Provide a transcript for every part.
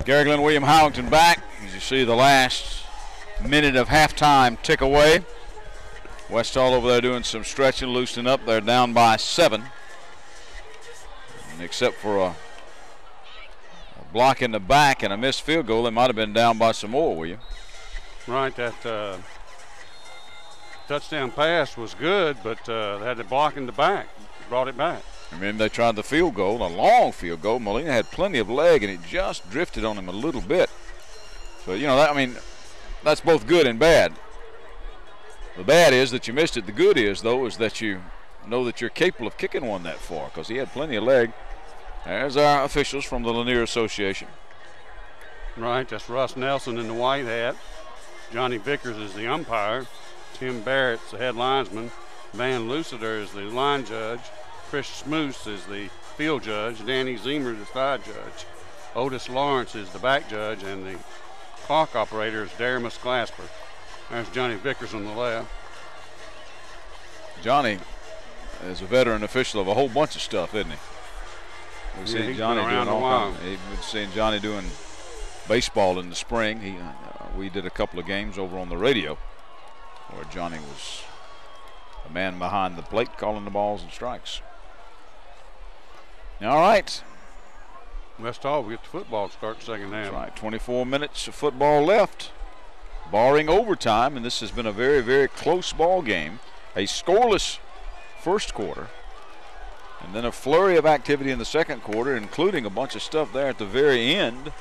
Gary Glenn William Howington back. As you see the last minute of halftime tick away. Westall over there doing some stretching, loosening up. They're down by 7. And except for a block in the back and a missed field goal, they might have been down by some more, will you? Right, that touchdown pass was good, but they had to block in the back, brought it back. And then they tried the field goal, a long field goal. Molina had plenty of leg, and it just drifted on him a little bit. So, you know, that's both good and bad. The bad is that you missed it. The good is, though, is that you know that you're capable of kicking one that far because he had plenty of leg. There's our officials from the Lanier Association. Right, that's Russ Nelson in the white hat. Johnny Vickers is the umpire. Tim Barrett's the head linesman. Van Luciter is the line judge. Chris Smoose is the field judge. Danny Zemer is the side judge. Otis Lawrence is the back judge, and the clock operator is Daramus Glasper. There's Johnny Vickers on the left. Johnny is a veteran official of a whole bunch of stuff, isn't he? We've seen Johnny doing all kinds. We've seen Johnny doing baseball in the spring. We did a couple of games over on the radio where Johnny was a man behind the plate calling the balls and strikes. All right. Westall, we get the football to start the second half. That's right. 24 minutes of football left, barring overtime, and this has been a very, very close ball game. A scoreless first quarter, and then a flurry of activity in the second quarter, including a bunch of stuff there at the very end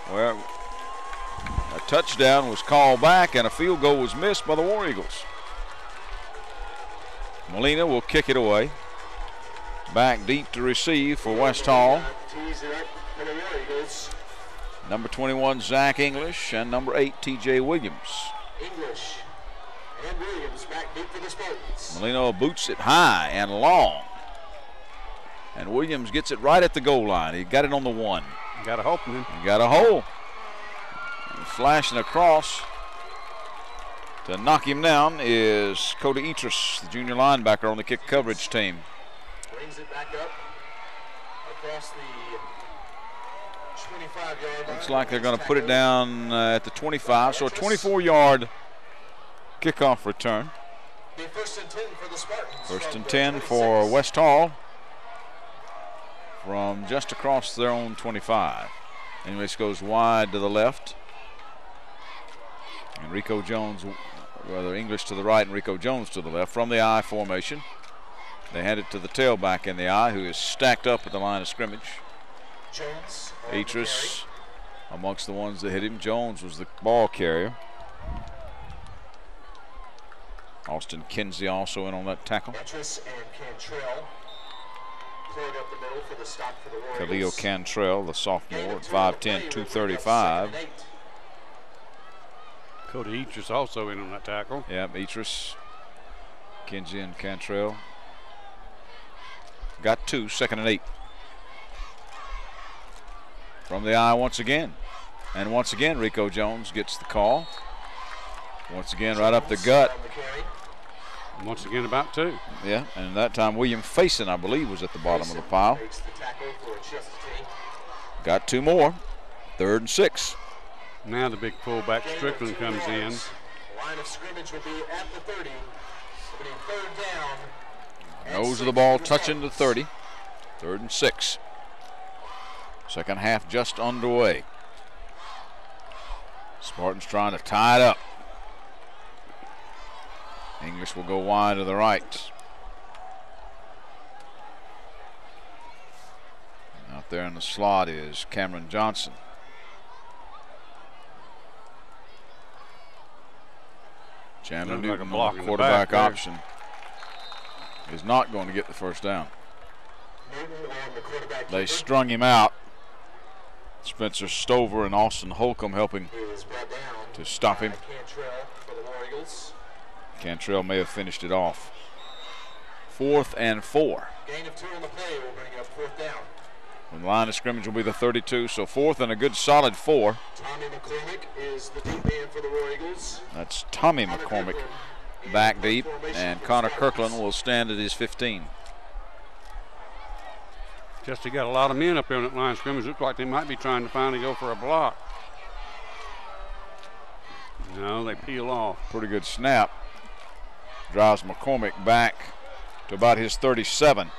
where a touchdown was called back and a field goal was missed by the War Eagles. Molina will kick it away. Back deep to receive for West Hall. Number 21, Zach English, and number 8, TJ Williams. English and Williams back deep for the Spartans. Molina boots it high and long. And Williams gets it right at the goal line. He got it on the 1. Got a hole in him. Got a hole. And flashing across to knock him down is Cody Etris, the junior linebacker on the kick coverage team. Brings it back up across the 25-yard line. Looks like they're going to put it down at the 25, so a 24-yard kickoff return. Be first and 10 for the Spartans. First and 10 for West Hall from just across their own 25. English goes wide to the left. Enrico Jones, rather English to the right, Enrico Jones to the left from the I formation. They hand it to the tailback in the I, who is stacked up at the line of scrimmage. Jones. Etris amongst the ones that hit him. Jones was the ball carrier. Austin Kinsey also in on that tackle. Etris and Cantrell cleared up the middle for the stop for the Warriors. Khalil Cantrell, the sophomore, at 5'10", 235. Cody Etris also in on that tackle. Yeah, Etris, Kinsey, and Cantrell. Got 2, 2nd and 8. From the I once again. And once again, Rico Jones gets the call. Once again, right up the gut. Once again, about 2. Yeah, and that time William Faison, I believe, was at the bottom of the pile. Got 2 more. 3rd and 6. Now the big fullback Strickland comes in. Line of scrimmage will be at the 30. It'll be 3rd down. Nose of the ball touching the 30. 3rd and 6. Second half just underway. Spartans trying to tie it up. English will go wide to the right. Out there in the slot is Cameron Johnson. Chandler Newton, like the quarterback option, is not going to get the first down. They strung him out. Spencer Stover and Austin Holcomb helping to stop him. Cantrell may have finished it off. 4th and 4. Gain of 2 on the play will bring up 4th down. And the line of scrimmage will be the 32, so 4th and a good solid 4. Tommy McCormick is the deep man for the War Eagles. That's Tommy McCormick back deep, and Connor Kirkland will stand at his 15. Just he got a lot of men up there on that line of scrimmage. Looks like they might be trying to finally go for a block. No, they peel off. Pretty good snap. Drives McCormick back to about his 37.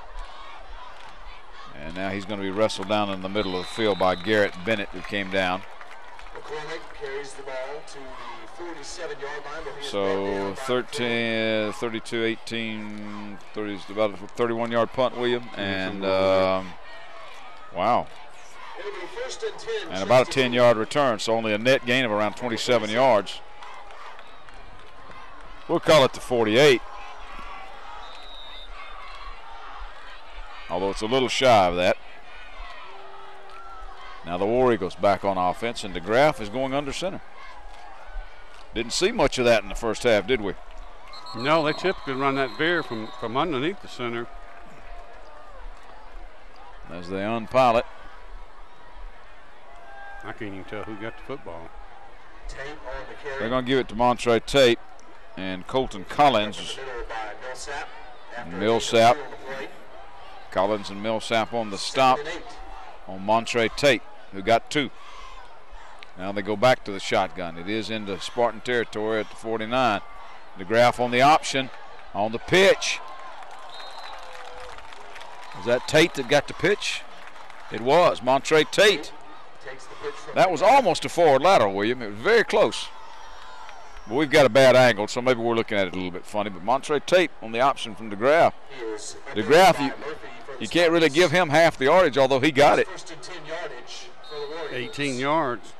And now he's going to be wrestled down in the middle of the field by Garrett Bennett, who came down. McCormick carries the ball to the 47-yard line. So 13, 32, 18, 30, about a 31-yard punt, William. And wow. It'll be first and 10. And about a 10-yard return, so only a net gain of around 27 yards. We'll call it the 48. Although it's a little shy of that. Now the War Eagles back on offense, and DeGraff is going under center. Didn't see much of that in the first half, did we? No, they typically run that veer from underneath the center. As they unpilot. I can't even tell who got the football. They're going to give it to Montre Tate and Colton Collins. Millsap. Collins and Millsap on the stop on Montre Tate, who got 2. Now they go back to the shotgun. It is into Spartan territory at the 49. DeGraff on the option, on the pitch. Was that Tate that got the pitch? It was Montre Tate. That was almost a forward lateral, William. It was very close. But we've got a bad angle, so maybe we're looking at it a little bit funny. But Montre Tate on the option from DeGraff. DeGraff, you can't really give him half the yardage, although he got it. 18 yards.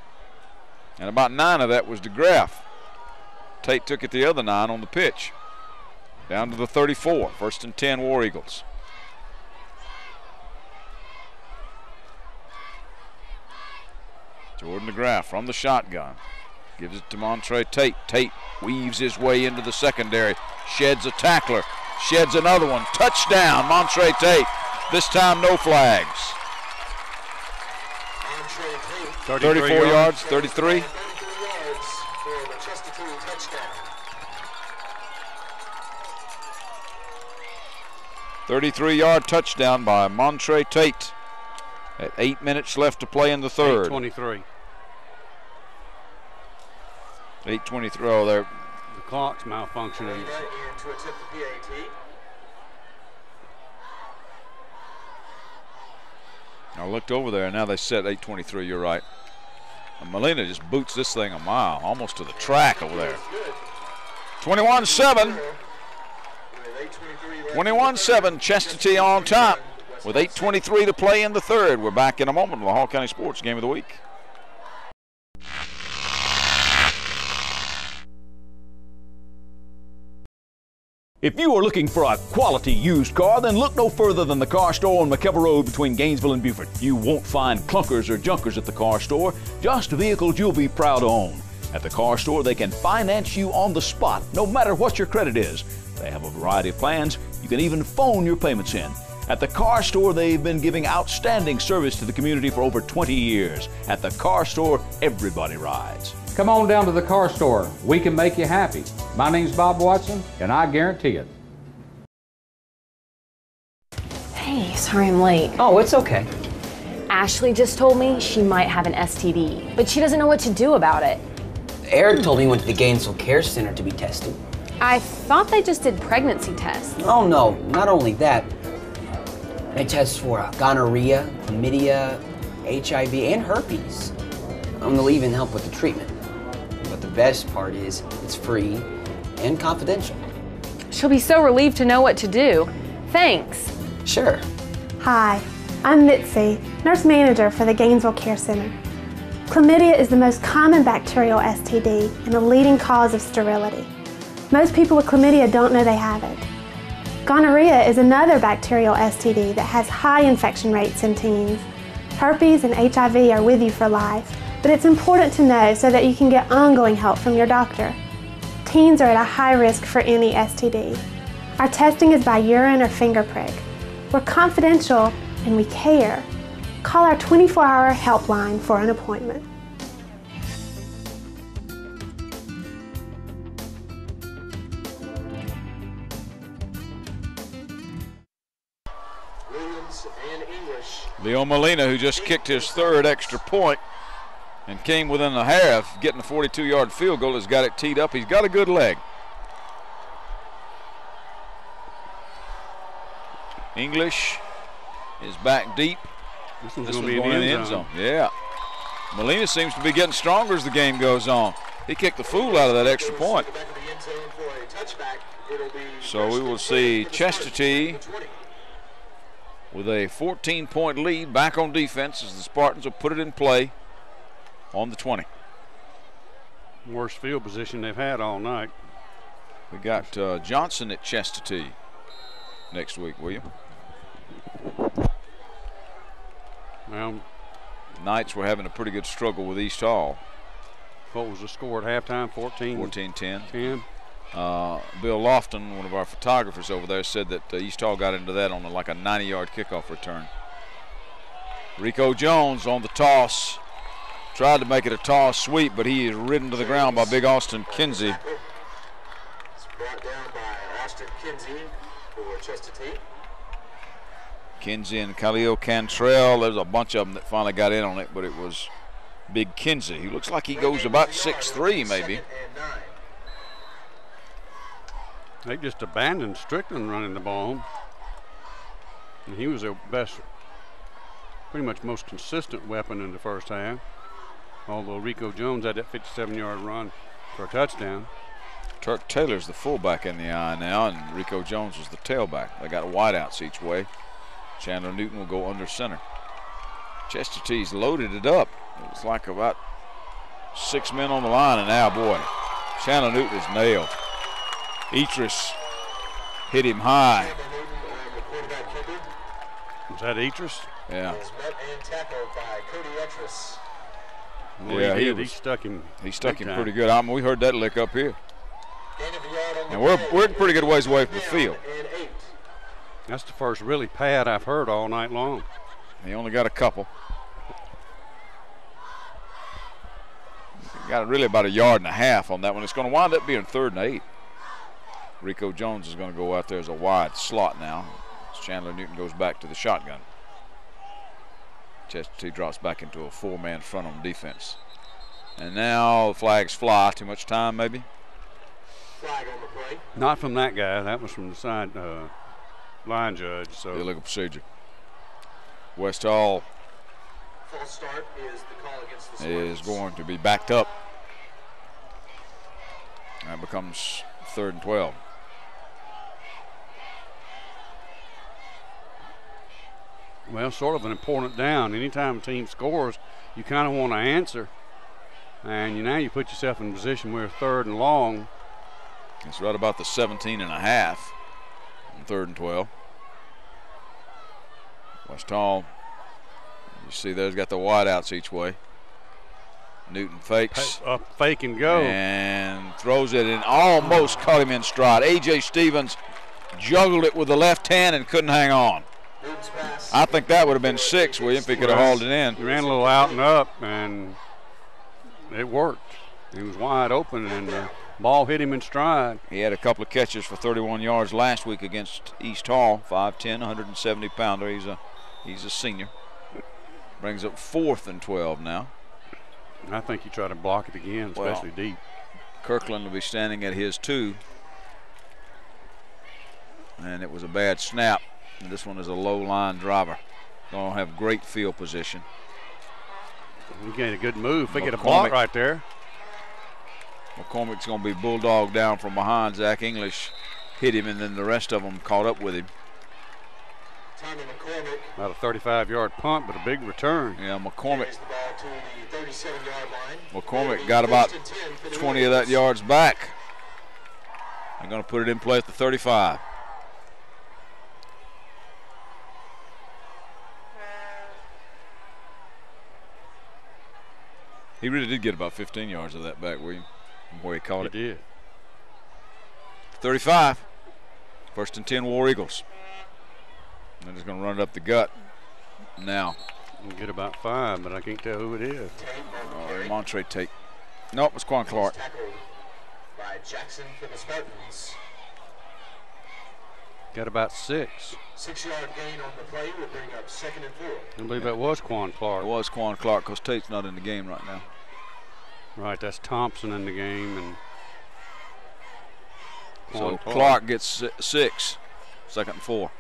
And about 9 of that was DeGraff. Tate took it the other 9 on the pitch. Down to the 34, first and 10 War Eagles. Jordan DeGraff from the shotgun. Gives it to Montre Tate. Tate weaves his way into the secondary. Sheds a tackler. Sheds another one. Touchdown, Montre Tate. This time no flags. 34 yards, 33. 33-yard touchdown by Montre Tate. At 8 minutes left to play in the third. 8:23. 8:23. Oh, there. The clock's malfunctioning. I looked over there, and now they said 8:23. You're right. And Molina just boots this thing a mile, almost to the track over there. 21-7. 21-7. Chestatee on top with 8:23 to play in the third. We're back in a moment with the Hall County Sports Game of the Week. If you are looking for a quality used car, then look no further than the car store on McKellar Road between Gainesville and Beaufort. You won't find clunkers or junkers at the car store, just vehicles you'll be proud to own. At the car store, they can finance you on the spot, no matter what your credit is. They have a variety of plans. You can even phone your payments in. At the car store, they've been giving outstanding service to the community for over 20 years. At the car store, everybody rides. Come on down to the car store. We can make you happy. My name's Bob Watson, and I guarantee it. Hey, sorry I'm late. Oh, it's okay. Ashley just told me she might have an STD, but she doesn't know what to do about it. Eric told me he went to the Gainesville Care Center to be tested. I thought they just did pregnancy tests. Oh, no, not only that. They test for gonorrhea, chlamydia, HIV, and herpes. They'll even help with the treatment. But the best part is it's free and confidential. She'll be so relieved to know what to do. Thanks. Sure. Hi, I'm Mitzi, nurse manager for the Gainesville Care Center. Chlamydia is the most common bacterial STD and a leading cause of sterility. Most people with chlamydia don't know they have it. Gonorrhea is another bacterial STD that has high infection rates in teens. Herpes and HIV are with you for life, but it's important to know so that you can get ongoing help from your doctor. Teens are at a high risk for any STD. Our testing is by urine or finger prick. We're confidential and we care. Call our 24-hour helpline for an appointment. Williams and English Leo Molina, who just kicked his third extra point and came within a half, getting a 42-yard field goal, has got it teed up. He's got a good leg. English is back deep. This one's This going one's to be going in in the the end zone. Yeah. Molina seems to be getting stronger as the game goes on. He kicked the fool out of that extra point. So we will see Chestatee with a 14-point lead back on defense as the Spartans will put it in play on the 20. Worst field position they've had all night. We got Johnson at Chestatee next week, William. Well, Knights were having a pretty good struggle with East Hall. what was the score at halftime? 14-10. 10. Bill Lofton, one of our photographers over there, said that East Hall got into that on like a 90-yard kickoff return. Rico Jones on the toss. Tried to make it a toss sweep, but he is ridden to the ground by Big Austin Kinsey. It's brought down by Austin Kinsey for Chestatee. Kinsey and Khalil Cantrell. There's a bunch of them that finally got in on it, but it was Big Kinsey. He looks like he goes about 6'3", maybe. They just abandoned Strickland running the ball. And he was their best, pretty much most consistent weapon in the first half. Although Rico Jones had that 57-yard run for a touchdown. Turk Taylor's the fullback in the eye now, and Rico Jones is the tailback. They got wideouts each way. Chandler Newton will go under center. Chestatee's loaded it up. It's like about 6 men on the line, and now, boy, Chandler Newton is nailed. Etris hit him high. Was that Etris? Yeah. And tackled by Cody Etris. Well, Yeah, he stuck him. He stuck him time. pretty good. We heard that lick up here. Gain of a yard on the And we're play. a pretty good ways away from the field. And 8. That's the first really pad I've heard all night long. He only got a couple. Got really about a yard and a half on that one. It's going to wind up being 3rd and 8. Rico Jones is going to go out there as a wide slot now. As Chandler Newton goes back to the shotgun. Chestatee drops back into a 4-man front on defense. And now the flags fly. Too much time, maybe? Flag on the play. Not from that guy. That was from the side line judge. So Illegal procedure. West Hall False start is the call against the is Spartans. going to be backed up. That becomes 3rd and 12. well, sort of an important down. Anytime a team scores, you kind of want to answer. And now you put yourself in a position where 3rd and long. It's right about the 17 and a half on 3rd and 12. West Hall, you see there's got the wideouts each way. Newton fakes. Up, fake and go. And throws it and almost caught him in stride. A.J. Stevens juggled it with the left hand and couldn't hang on. Newton's pass. I think that would have been 6, William, if he could have hauled it in. He ran a little out and up, and it worked. He was wide open, and the ball hit him in stride. He had a couple of catches for 31 yards last week against East Hall. 5'10", 170-pounder. He's a senior. Brings up 4th and 12 now. I think you try to block it again, especially deep. Kirkland will be standing at his 2. And it was a bad snap. And this one is a low line driver. Going to have great field position. You get a good move. If they get a block right there. McCormick's going to be bulldog down from behind. Zach English hit him, and then the rest of them caught up with him. Tommy McCormick. About a 35-yard punt, but a big return. Yeah, McCormick. Carries the ball to the 37-yard line. McCormick got about 1st and 10 for the 20 of that Ravens. yards back. They're going to put it in play at the 35. He really did get about 15 yards of that back, William, from where he caught it. He did. 35. 1st and 10 War Eagles. And they're just going to run it up the gut now. We'll get about 5, but I can't tell who it is. Montre Tate. Nope, it's Quan Clark. Tackled by Jackson for the Spartans. Got about 6. 6-yard gain on the play will bring up 2nd and 4. I believe that was Quan Clark. It was Quan Clark because Tate's not in the game right now. Right, that's Thompson in the game. And so Clark gets 6, 2nd and 4.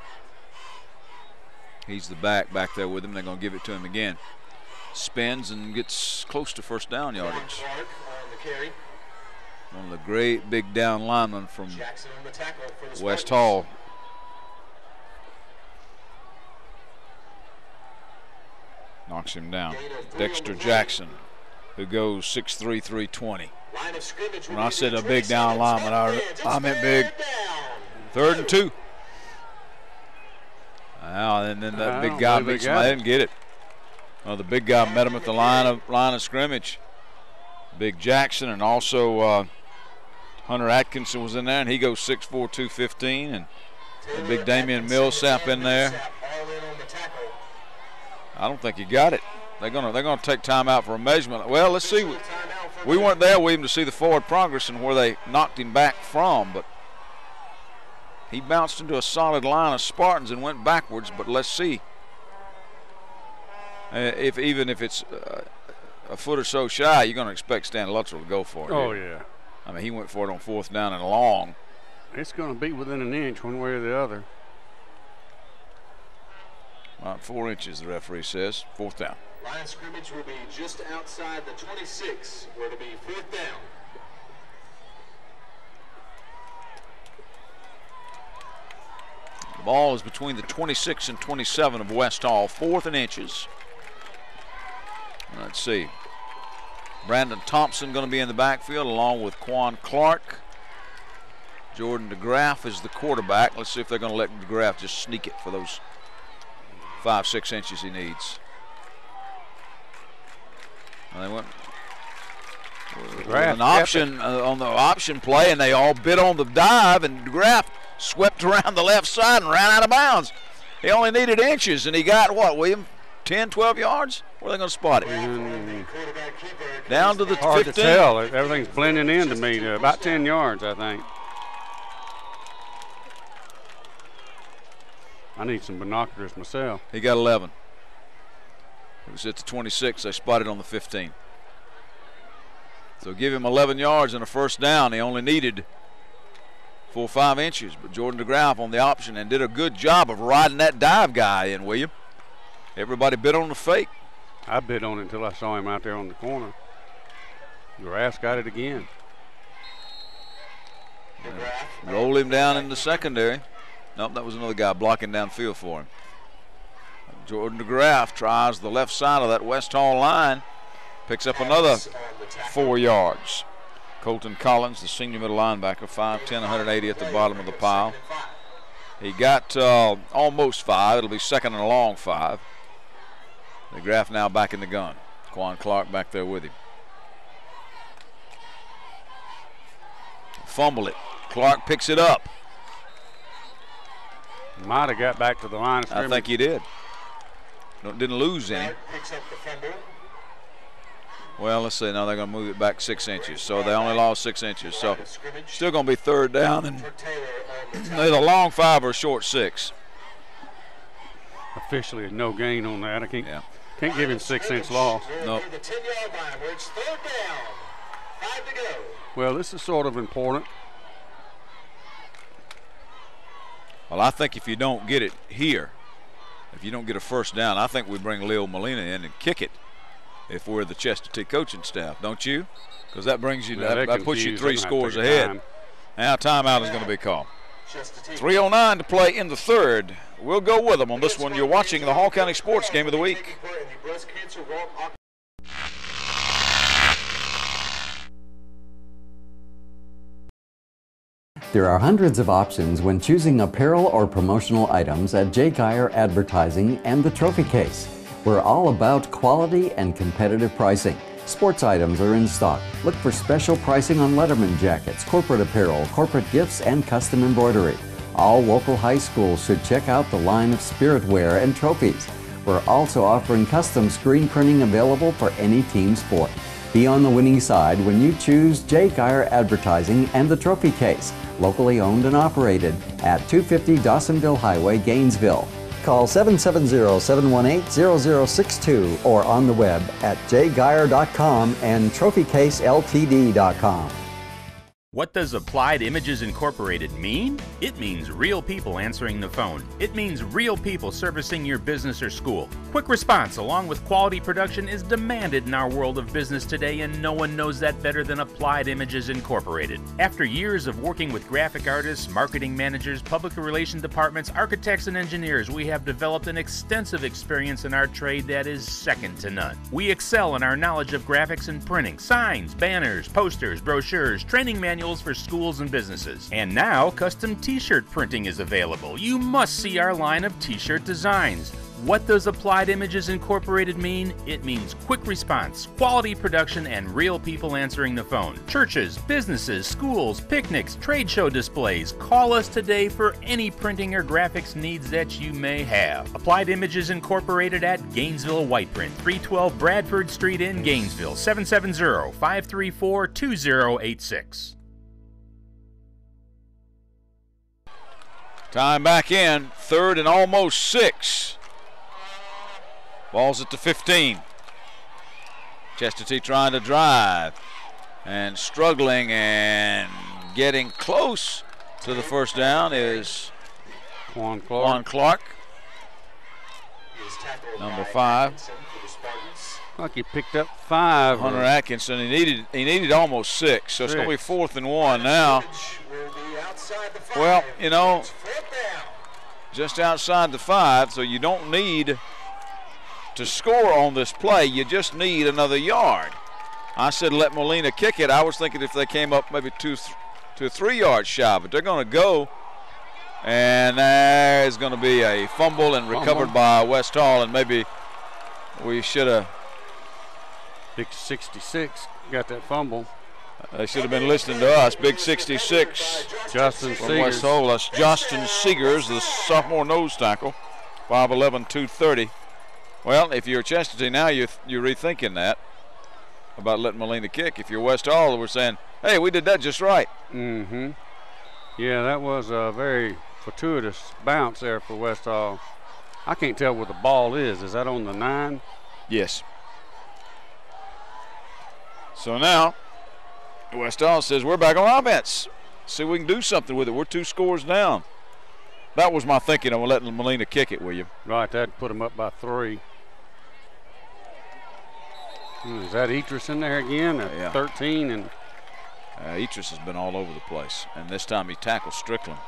He's the back there with him. They're going to give it to him again. Spins and gets close to first down yardage. Clark on the carry. One of the great big down linemen from Jackson on the tackle for the West Spartans. Hall. Knocks him down. Dexter Jackson, who goes 6'3", 320. Line of scrimmage will When I be said the a big down 27, lineman, it's I meant big. third down. 3rd and 2. Wow, and then that I big don't guy believe they makes him. got I it. didn't get it. Oh, the big guy met him at the line of scrimmage. Big Jackson, and also Hunter Atkinson was in there, and he goes 6'4", 215, and the big Damian Millsap in there. I don't think he got it. They're gonna take time out for a measurement. Well, let's see. We weren't there, William, to see the forward progress and where they knocked him back from, but he bounced into a solid line of Spartans and went backwards. But let's see even if it's a foot or so shy, you're going to expect Stan Luttrell to go for it. Oh, yeah. I mean, he went for it on 4th down and long. It's going to be within an inch one way or the other. About 4 inches, the referee says. 4th down. Line of scrimmage will be just outside the 26, where it'll be 4th down. The ball is between the 26 and 27 of West Hall. 4th and inches. Let's see. Brandon Thompson going to be in the backfield along with Quan Clark. Jordan DeGraff is the quarterback. Let's see if they're going to let DeGraff just sneak it for those 5-6 inches he needs. And they went with an option on the option play, and they all bid on the dive, and DeGraff swept around the left side and ran out of bounds. He only needed inches, and he got what, William? 10, 12 yards? Where are they going to spot it? Down to the 15. Hard to tell. Everything's blending in to me. About 10 yards, I think. I need some binoculars myself. He got 11. It was at the 26. They spotted on the 15. So give him 11 yards and a first down. He only needed 4 or 5 inches. But Jordan DeGraff on the option and did a good job of riding that dive guy in, William. Everybody bid on the fake. I bid on it until I saw him out there on the corner. DeGraff got it again. Roll him down in the secondary. Nope, that was another guy blocking downfield for him. Jordan DeGraff tries the left side of that West Hall line. Picks up another 4 yards. Colton Collins, the senior middle linebacker, 5'10", 180 at the bottom of the pile. He got almost 5. It'll be 2nd and a long 5. DeGraff now back in the gun. Quan Clark back there with him. Fumble it. Clark picks it up. Might have got back to the line of scrimmage. I think he did. Didn't lose any. Well, let's see. Now they're going to move it back 6 inches. So they only lost 6 inches. So still going to be 3rd down. And either long 5 or short 6. Officially, no gain on that. I can't give him 6-inch loss. Nope. Well, this is sort of important. Well, I think if you don't get it here, if you don't get a first down, I think we bring Leo Molina in and kick it if we're the Chester T coaching staff, don't you? Because that brings you, that puts you 3 scores ahead. Now timeout is going to be called. 3:09 to play in the 3rd. We'll go with them on this one. You're watching the Hall County Sports Game of the Week. There are hundreds of options when choosing apparel or promotional items at J. Geyer Advertising and the Trophy Case. We're all about quality and competitive pricing. Sports items are in stock. Look for special pricing on Letterman jackets, corporate apparel, corporate gifts, and custom embroidery. All local high schools should check out the line of spiritware and trophies. We're also offering custom screen printing available for any team sport. Be on the winning side when you choose J. Geyer Advertising and the Trophy Case, locally owned and operated at 250 Dawsonville Highway, Gainesville. Call 770-718-0062 or on the web at jgeyer.com and trophycaseltd.com. What does Applied Images Incorporated mean? It means real people answering the phone. It means real people servicing your business or school. Quick response along with quality production is demanded in our world of business today, and no one knows that better than Applied Images Incorporated. After years of working with graphic artists, marketing managers, public relations departments, architects, and engineers, we have developed an extensive experience in our trade that is second to none. We excel in our knowledge of graphics and printing, signs, banners, posters, brochures, training manuals for schools and businesses. And now, custom t-shirt printing is available. You must see our line of t-shirt designs. What does Applied Images Incorporated mean? It means quick response, quality production, and real people answering the phone. Churches, businesses, schools, picnics, trade show displays. Call us today for any printing or graphics needs that you may have. Applied Images Incorporated at Gainesville White Print, 312 Bradford Street in Gainesville, 770-534-2086. Time back in, 3rd and almost 6. Ball's at the 15. Chestatee trying to drive and struggling and getting close to the first down is Quan Clark. Number 5. Like he picked up 5. Hunter Atkinson. He needed almost 6, so it's going to be 4th and 1 now. Well, you know, just outside the 5, so you don't need to score on this play. You just need another yard. I said let Molina kick it. I was thinking if they came up maybe 2 or 3 yards shy, but they're going to go, and there's going to be a fumble and recovered by West Hall, and maybe we should have. Big 66 got that fumble. They should have been listening to us. Big 66. Justin from Seegers. West Hall. That's Justin Seegers, the sophomore nose tackle, 5'11", 230. Well, if you're Chestatee now, you're rethinking that about letting Molina kick. If you're West Hall, we're saying, hey, we did that just right. Mm-hmm. Yeah, that was a very fortuitous bounce there for West Hall. I can't tell where the ball is. Is that on the 9? Yes. So now, West Hall says, we're back on offense. See if we can do something with it. We're 2 scores down. That was my thinking on letting Molina kick it, William. Right, that put him up by 3. Is that Etris in there again? Yeah. 13 and Etris has been all over the place, and this time he tackles Strickland.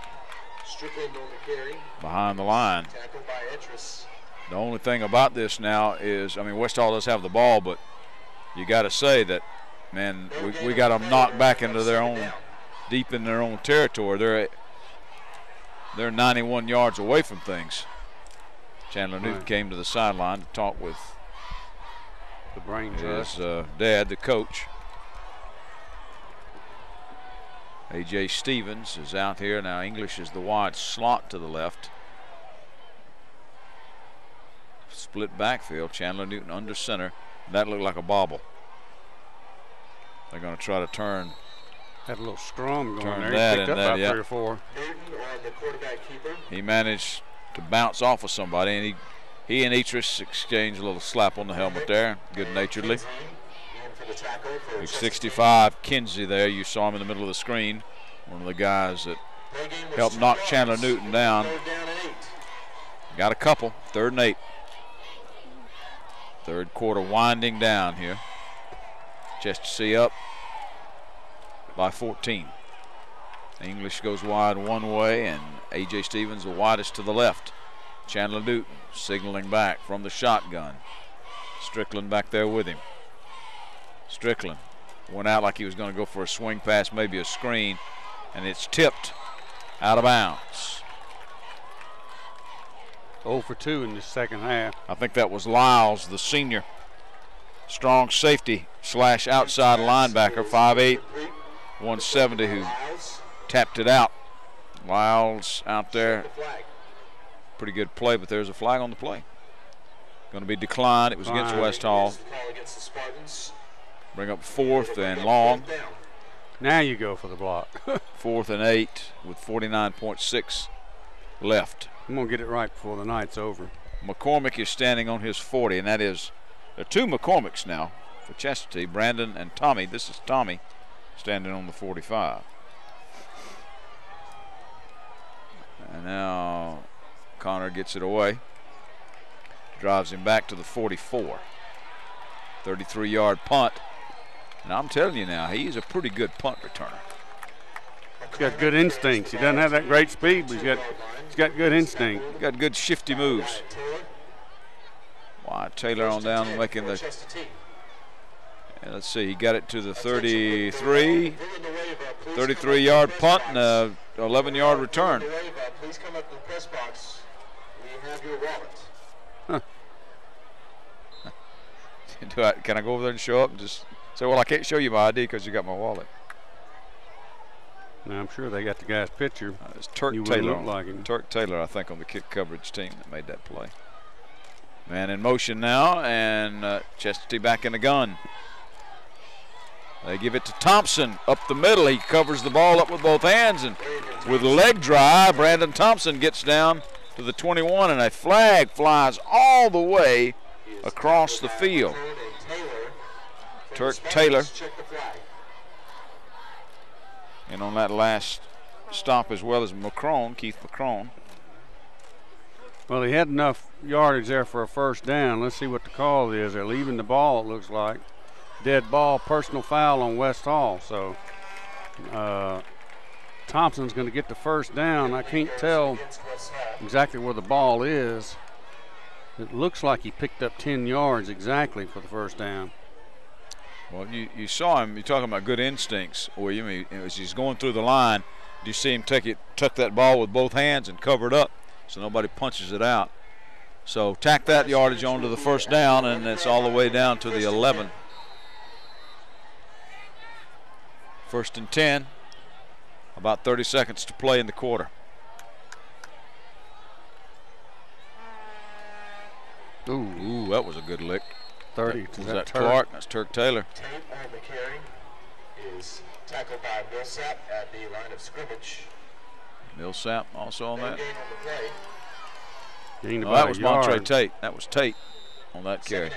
Strickland on the carry. Behind the line. Tackled by Etris. The only thing about this now is, I mean, West Hall does have the ball, but you got to say that, man, we got them knocked back into their own, deep in their own territory. They're 91 yards away from things. Chandler Newton came to the sideline to talk with the brain his dad, the coach. A.J. Stevens is out here. Now English is the wide slot to the left. Split backfield. Chandler Newton under center. That looked like a bobble. They're going to try to turn. Had a little scrum going there. That he picked up about 3 or 4. He managed to bounce off of somebody, and he and Etris exchanged a little slap on the helmet there, good-naturedly. Big 65, Kinsey there. You saw him in the middle of the screen. One of the guys that helped knock Chandler Newton down. Got a couple. 3rd and 8. 3rd quarter winding down here. Chestatee up by 14. English goes wide one way, and A.J. Stevens the widest to the left. Chandler Newton signaling back from the shotgun. Strickland back there with him. Strickland went out like he was going to go for a swing pass, maybe a screen, and it's tipped out of bounds. 0 for 2 in the second half. I think that was Lyles, the senior. Strong safety / outside linebacker, 5'8", 170, who tapped it out. Lyles out there. Pretty good play, but there's a flag on the play. Going to be declined. It was against West Hall. Bring up 4th and long. Now you go for the block. 4th and 8 with 49.6 left. I'm going to get it right before the night's over. McCormick is standing on his 40, and that is, there are 2 McCormicks now for Chestatee, Brandon and Tommy. This is Tommy standing on the 45. And now Connor gets it away. Drives him back to the 44. 33-yard punt. And I'm telling you now, he's a pretty good punt returner. He's got good instincts. He doesn't have that great speed, but he's got good instinct. He's got good shifty moves. Wyatt Taylor on down making the, and let's see, he got it to the 33-yard punt and a 11-yard return. Please come up to the press box. We have your wallet. Can I go over there and show up and just say, well, I can't show you my ID because you got my wallet? Now, I'm sure they got the guy's picture. It's Turk You Taylor. wouldn't look like him. Turk Taylor, I think, on the kick coverage team that made that play. Man in motion now, and Chestatee back in the gun. They give it to Thompson up the middle. He covers the ball up with both hands, and with leg drive, Brandon Thompson gets down to the 21, and a flag flies all the way across the field. Turk Taylor. And on that last stop, as well as Keith McCrone. Well, he had enough yardage there for a first down. Let's see what the call is. They're leaving the ball, it looks like. Dead ball, personal foul on West Hall. So Thompson's going to get the first down. I can't tell exactly where the ball is. It looks like he picked up 10 yards exactly for the first down. Well, you saw him. You're talking about good instincts, William. As he's going through the line, you see him tuck that ball with both hands and cover it up so nobody punches it out. So tack that yardage onto the first down, and it's all the way down to the 11. 1st and 10. About 30 seconds to play in the quarter. Ooh, that was a good lick. 30. Was that Clark? That's Turk Taylor. Tate on the carry is tackled by Millsap at the line of scrimmage. Millsap also on that. Gained That was Montre Tate. That was Tate on that carry.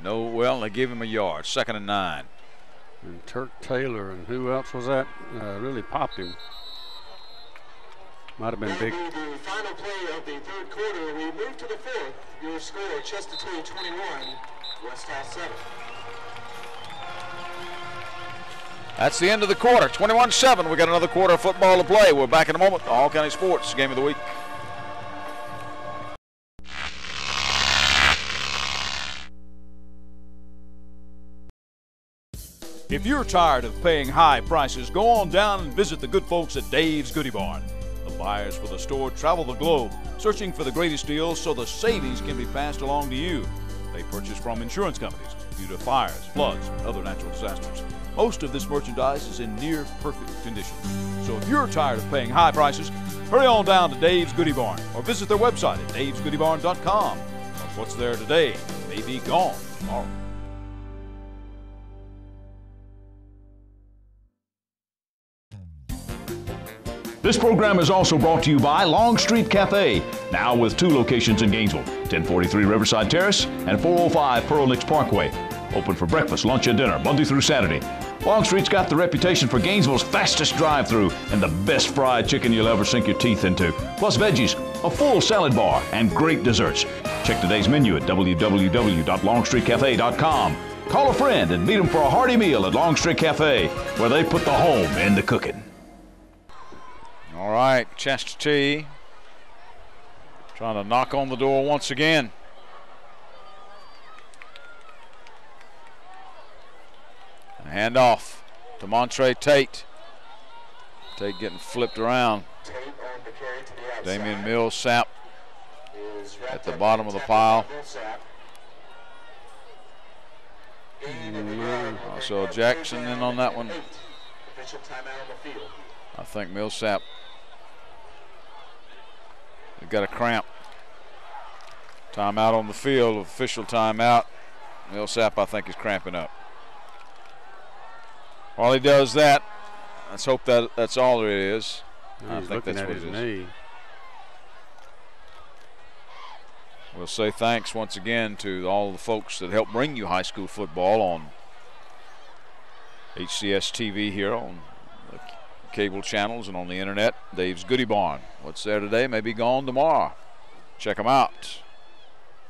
No, well, they gave him a yard. 2nd and 9. And Turk Taylor, and who else was that? Really popped him. Might have been big. The final play of the 3rd quarter. We move to the 4th. Your score: Chestatee 21, West Hall 7. That's the end of the quarter. 21-7. We got another quarter of football to play. We're back in a moment. All County Sports Game of the Week. If you're tired of paying high prices, go on down and visit the good folks at Dave's Goodie Barn. The buyers for the store travel the globe, searching for the greatest deals so the savings can be passed along to you. They purchase from insurance companies due to fires, floods, and other natural disasters. Most of this merchandise is in near perfect condition. So if you're tired of paying high prices, hurry on down to Dave's Goodie Barn or visit their website at davesgoodiebarn.com. What's there today may be gone tomorrow. This program is also brought to you by Longstreet Cafe, now with 2 locations in Gainesville, 1043 Riverside Terrace and 405 Pearl Nicks Parkway. Open for breakfast, lunch, and dinner, Monday through Saturday. Longstreet's got the reputation for Gainesville's fastest drive-thru and the best fried chicken you'll ever sink your teeth into, plus veggies, a full salad bar, and great desserts. Check today's menu at www.longstreetcafe.com. Call a friend and meet them for a hearty meal at Longstreet Cafe, where they put the home in the cooking. All right, Chestatee trying to knock on the door once again. A handoff to Montre Tate. Tate getting flipped around. Damian Millsap at the bottom of the pile. So Jackson in on that one. I think Millsap got a cramp. Timeout on the field, official timeout. Millsap, I think, is cramping up. While he does that, let's hope that that's all there is. I think that's what it is. Knee. We'll say thanks once again to all the folks that helped bring you high school football on HCS TV here on the cable channels and on the internet. Dave's Goodie Barn. What's there today may be gone tomorrow. Check them out.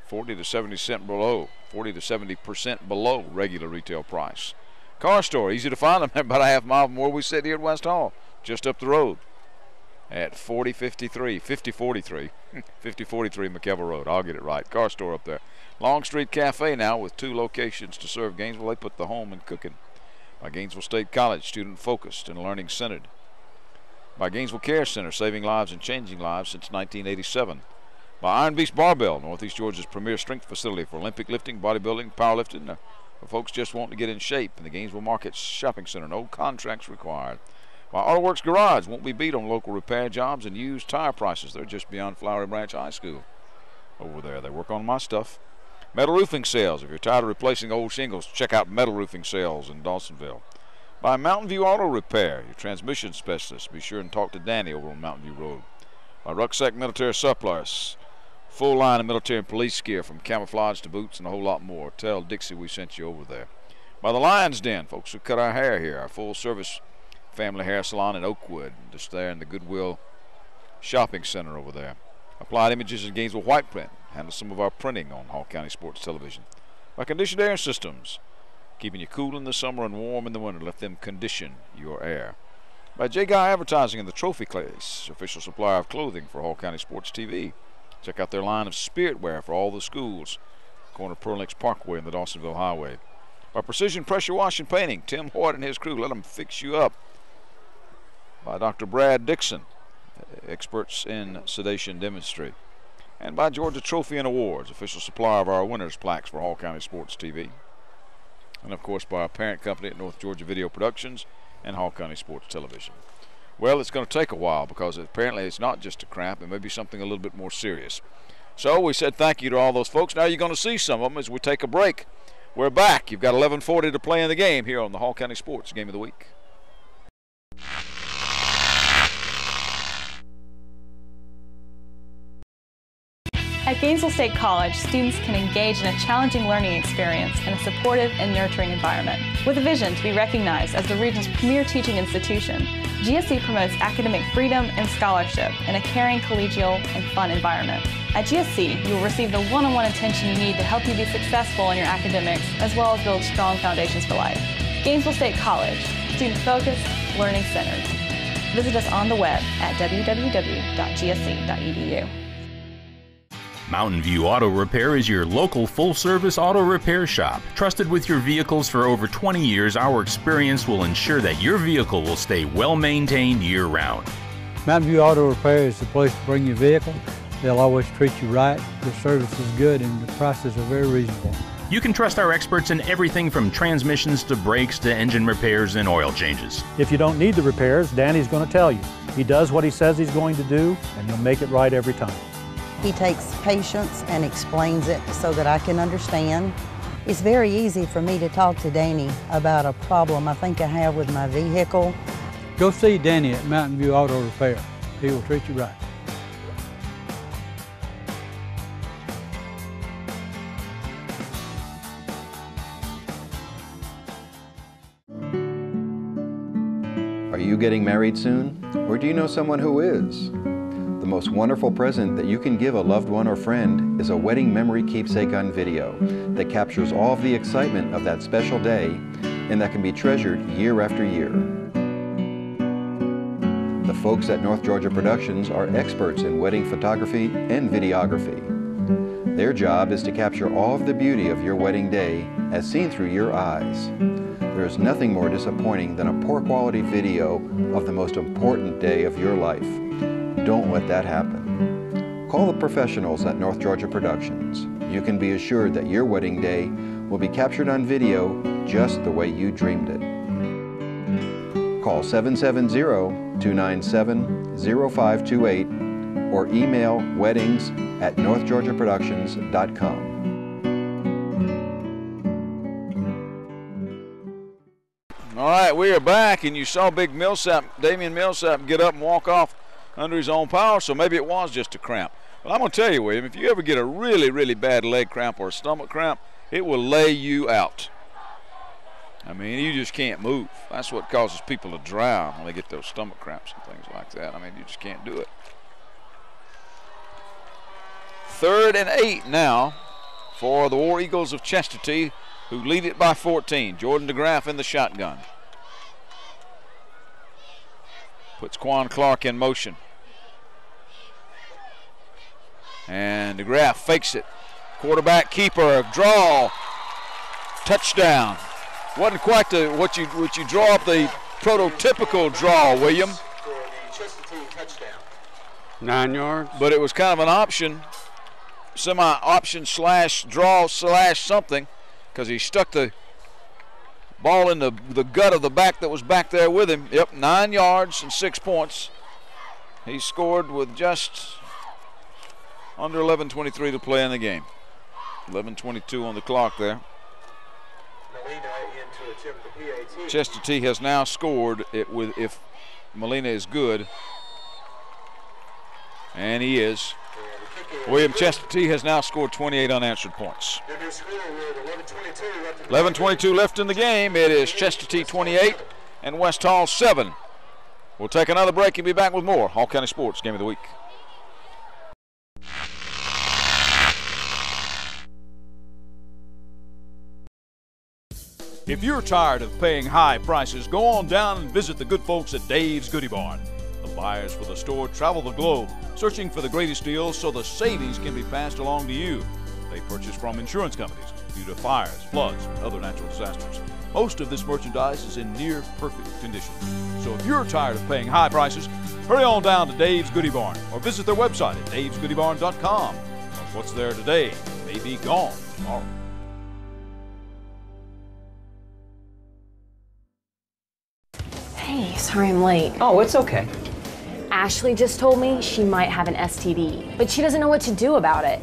40 to 70% below, 40 to 70% below regular retail price. Car Store, easy to find them about a half mile from where we sit here at West Hall, just up the road at 5043 McKelvey Road. I'll get it right. Car Store up there. Long Street Cafe now with 2 locations to serve Gainesville. They put the home in cooking. By Gainesville State College, student focused and learning centered. By Gainesville Care Center, saving lives and changing lives since 1987. By Iron Beast Barbell, Northeast Georgia's premier strength facility for Olympic lifting, bodybuilding, powerlifting, for folks just wanting to get in shape. In the Gainesville Market Shopping Center, no contracts required. By AutoWorks Garage, won't be beat on local repair jobs and used tire prices. They're just beyond Flowery Branch High School over there. They work on my stuff. Metal Roofing Sales. If you're tired of replacing old shingles, check out Metal Roofing Sales in Dawsonville. By Mountain View Auto Repair, your transmission specialist. Be sure and talk to Danny over on Mountain View Road. By Rucksack Military Surplus. Full line of military and police gear from camouflage to boots and a whole lot more. Tell Dixie we sent you over there. By the Lion's Den, folks who cut our hair here. Our full service family hair salon in Oakwood. Just there in the Goodwill Shopping Center over there. Applied Images in Gainesville White Print. Handle some of our printing on Hall County Sports Television. By Conditioned Air Systems. Keeping you cool in the summer and warm in the winter. Let them condition your air. By J. Guy Advertising in the Trophy Case. Official supplier of clothing for Hall County Sports TV. Check out their line of spirit wear for all the schools. Corner Pearl Lakes Parkway and the Dawsonville Highway. By Precision Pressure Wash and Painting. Tim Hoyt and his crew. Let them fix you up. By Dr. Brad Dixon. Experts in sedation dentistry. And by Georgia Trophy and Awards. Official supplier of our winners plaques for Hall County Sports TV. And of course by our parent company at North Georgia Video Productions and Hall County Sports Television. Well, it's going to take a while because apparently it's not just a cramp. It may be something a little bit more serious. So we said thank you to all those folks. Now you're going to see some of them as we take a break. We're back. You've got 11:40 to play in the game here on the Hall County Sports Game of the Week. At Gainesville State College, students can engage in a challenging learning experience in a supportive and nurturing environment. With a vision to be recognized as the region's premier teaching institution, GSC promotes academic freedom and scholarship in a caring, collegial, and fun environment. At GSC, you will receive the one-on-one attention you need to help you be successful in your academics, as well as build strong foundations for life. Gainesville State College, student-focused, learning-centered. Visit us on the web at www.gsc.edu. Mountain View Auto Repair is your local full-service auto repair shop. Trusted with your vehicles for over 20 years, our experience will ensure that your vehicle will stay well-maintained year-round. Mountain View Auto Repair is the place to bring your vehicle. They'll always treat you right. The service is good and the prices are very reasonable. You can trust our experts in everything from transmissions to brakes to engine repairs and oil changes. If you don't need the repairs, Danny's going to tell you. He does what he says he's going to do, and he'll make it right every time. He takes patience and explains it so that I can understand. It's very easy for me to talk to Danny about a problem I think I have with my vehicle. Go see Danny at Mountain View Auto Repair. He will treat you right. Are you getting married soon? Or do you know someone who is? The most wonderful present that you can give a loved one or friend is a wedding memory keepsake on video that captures all of the excitement of that special day and that can be treasured year after year. The folks at North Georgia Productions are experts in wedding photography and videography. Their job is to capture all of the beauty of your wedding day as seen through your eyes. There is nothing more disappointing than a poor quality video of the most important day of your life. Don't let that happen. Call the professionals at North Georgia Productions. You can be assured that your wedding day will be captured on video just the way you dreamed it. Call 770-297-0528 or email weddings@northgeorgiaproductions.com. All right, we are back, and you saw Big Millsap, Damian Millsap, get up and walk off under his own power, so maybe it was just a cramp. But I'm going to tell you, William, if you ever get a really, really bad leg cramp or a stomach cramp, it will lay you out. I mean, you just can't move. That's what causes people to drown when they get those stomach cramps and things like that. I mean, you just can't do it. 3rd and 8 now for the War Eagles of Chestatee, who lead it by 14. Jordan DeGraff in the shotgun. Puts Quan Clark in motion. And DeGraff fakes it. Quarterback keeper, draw, touchdown. Wasn't quite what you draw up the prototypical draw, William. 9 yards. But it was kind of an option, semi-option / draw / something, because he stuck the ball in the gut of the back that was back there with him. Yep, 9 yards and 6 points. He scored with just under 11:23 to play in the game. 11:22 on the clock there. Chestatee has now scored it with, if Molina is good, and he is. William, Chestatee has now scored 28 unanswered points. 11:22 left in the game. It is Chestatee 28 and West Hall 7. We'll take another break and be back with more Hall County Sports Game of the Week. If you're tired of paying high prices, go on down and visit the good folks at Dave's Goodie Barn. The buyers for the store travel the globe, searching for the greatest deals so the savings can be passed along to you. They purchase from insurance companies due to fires, floods, and other natural disasters. Most of this merchandise is in near perfect condition. So if you're tired of paying high prices, hurry on down to Dave's Goodie Barn or visit their website at davesgoodiebarn.com. Because what's there today may be gone tomorrow. Hey, sorry I'm late. Oh, it's okay. Ashley just told me she might have an STD, but she doesn't know what to do about it.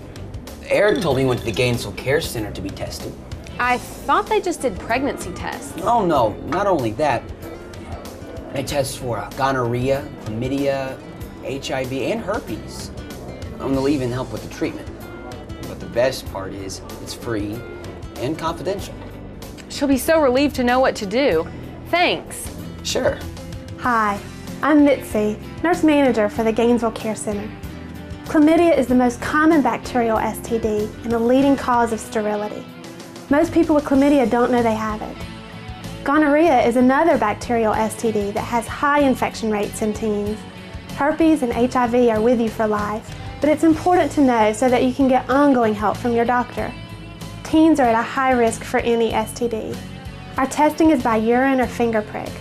Eric told me he went to the Gainesville Care Center to be tested. I thought they just did pregnancy tests. Oh, no, not only that. They test for gonorrhea, chlamydia, HIV, and herpes. They'll even help with the treatment. But the best part is it's free and confidential. She'll be so relieved to know what to do. Thanks. Sure. Hi, I'm Mitzi, nurse manager for the Gainesville Care Center. Chlamydia is the most common bacterial STD and a leading cause of sterility. Most people with chlamydia don't know they have it. Gonorrhea is another bacterial STD that has high infection rates in teens. Herpes and HIV are with you for life, but it's important to know so that you can get ongoing help from your doctor. Teens are at a high risk for any STD. Our testing is by urine or finger prick.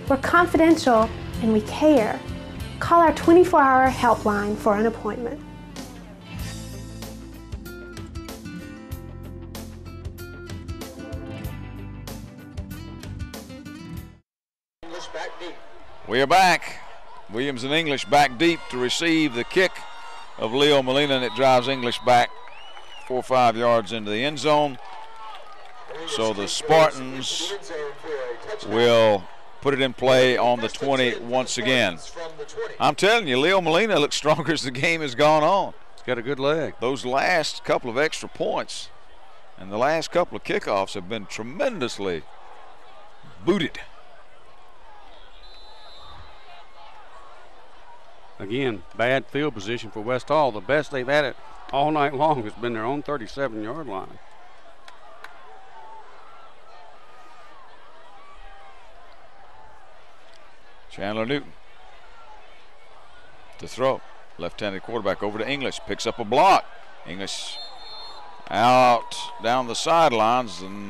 We're confidential and we care. Call our 24-hour helpline for an appointment. We are back. Williams and English back deep to receive the kick of Leo Molina, and it drives English back 4 or 5 yards into the end zone. So the Spartans will put it in play on the 20 once again. I'm telling you, Leo Molina looks stronger as the game has gone on. He's got a good leg. Those last couple of extra points and the last couple of kickoffs have been tremendously booted. Again, bad field position for West Hall. The best they've had it all night long has been their own 37-yard line. Chandler Newton to throw. Left-handed quarterback over to English. Picks up a block. English out down the sidelines, and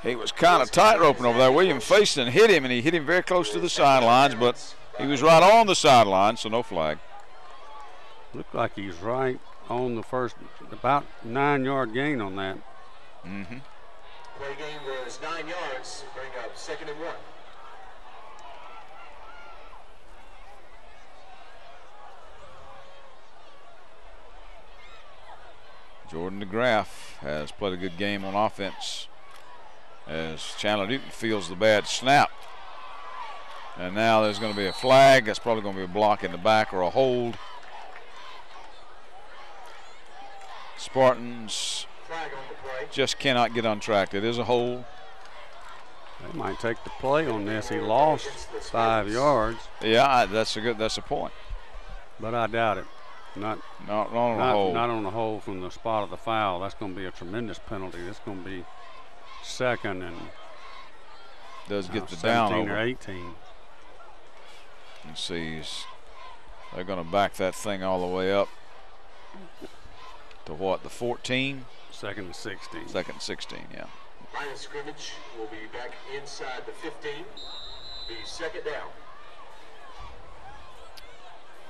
he was kind of tight-roping over there. William faced and hit him, and he hit him very close to the sidelines, but he was right on the sideline, so no flag. Looked like he's right on the first, about 9-yard gain on that. Play game was 9 yards, bring up 2nd and 1. Jordan DeGraff has played a good game on offense as Chandler Newton feels the bad snap. And now there's going to be a flag. That's probably going to be a block in the back or a hold. Spartans just cannot get on track. It is a hold. They might take the play on this. He lost 5 yards. Yeah, that's a point. But I doubt it. Not on the hold. Not on the hold from the spot of the foul. That's going to be a tremendous penalty. That's going to be second and does get the down 17 over. or 18. You see, they're going to back that thing all the way up to what, the 14? Second and 16. Second and 16, yeah. Line of scrimmage will be back inside the 15. Be second down.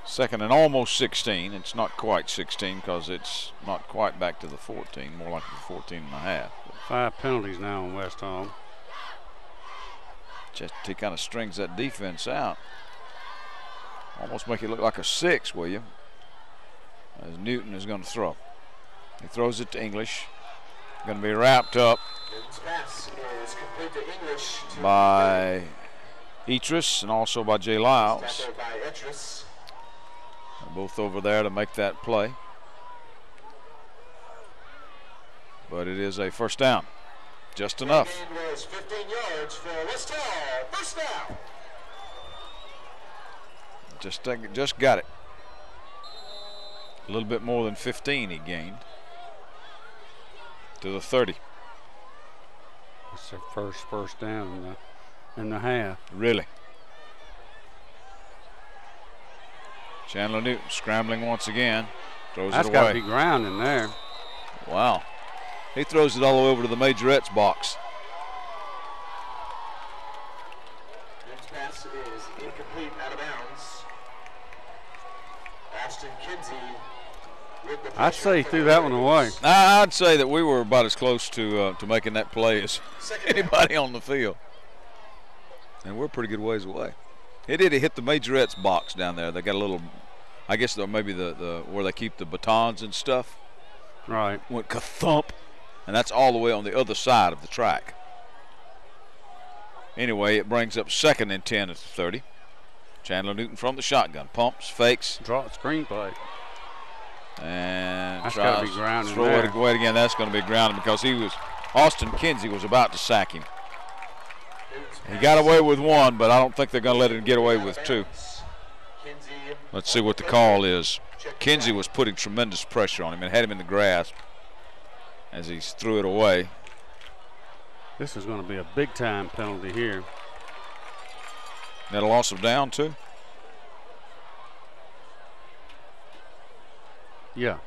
Second and almost 16. It's not quite 16 because it's not quite back to the 14, more like the 14 and a half. 5 penalties now on West Hall. Just he kind of strings that defense out. Almost make it look like a 6, will you? As Newton is going to throw. He throws it to English. Going to be wrapped up by Etris and also by Jay Lyles. They're both over there to make that play. But it is a first down. Just enough. 15 yards for West Hall. First down. Just got it. A little bit more than 15 he gained. To the 30. It's their first down in the half. Really. Chandler Newton scrambling once again. Throws That's it away. got to be ground in there. Wow. He throws it all the way over to the majorettes box. Newton's pass is incomplete, out of bounds. Ashton Kinsey. I'd say he threw that one away. I'd say that we were about as close to making that play as anybody on the field. And we're a pretty good ways away. He hit the majorettes box down there. They got a little, I guess maybe the where they keep the batons and stuff. Right. Went ka-thump. And that's all the way on the other side of the track. Anyway, it brings up second and 10 at the 30. Chandler Newton from the shotgun. Pumps, fakes. Draw screenplay. And that's tries got to be grounded. Throw it away again. That's going to be grounded because Austin Kinsey was about to sack him. He got away with one, but I don't think they're going to let him get away with 2. Let's see what the call is. Kinsey was putting tremendous pressure on him and had him in the grasp as he threw it away. This is going to be a big-time penalty here. That a loss of down, too? Yeah.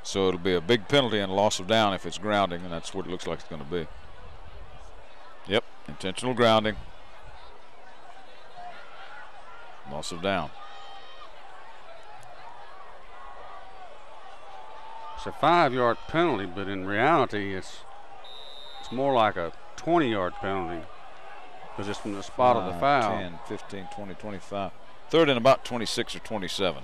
So it'll be a big penalty and a loss of down if it's grounding, and that's what it looks like it's going to be. Yep, intentional grounding. Loss of down. It's a 5-yard penalty, but in reality, it's more like a 20-yard penalty because it's from the spot of the foul. 10, 15, 20, 25. Third and about 26 or 27.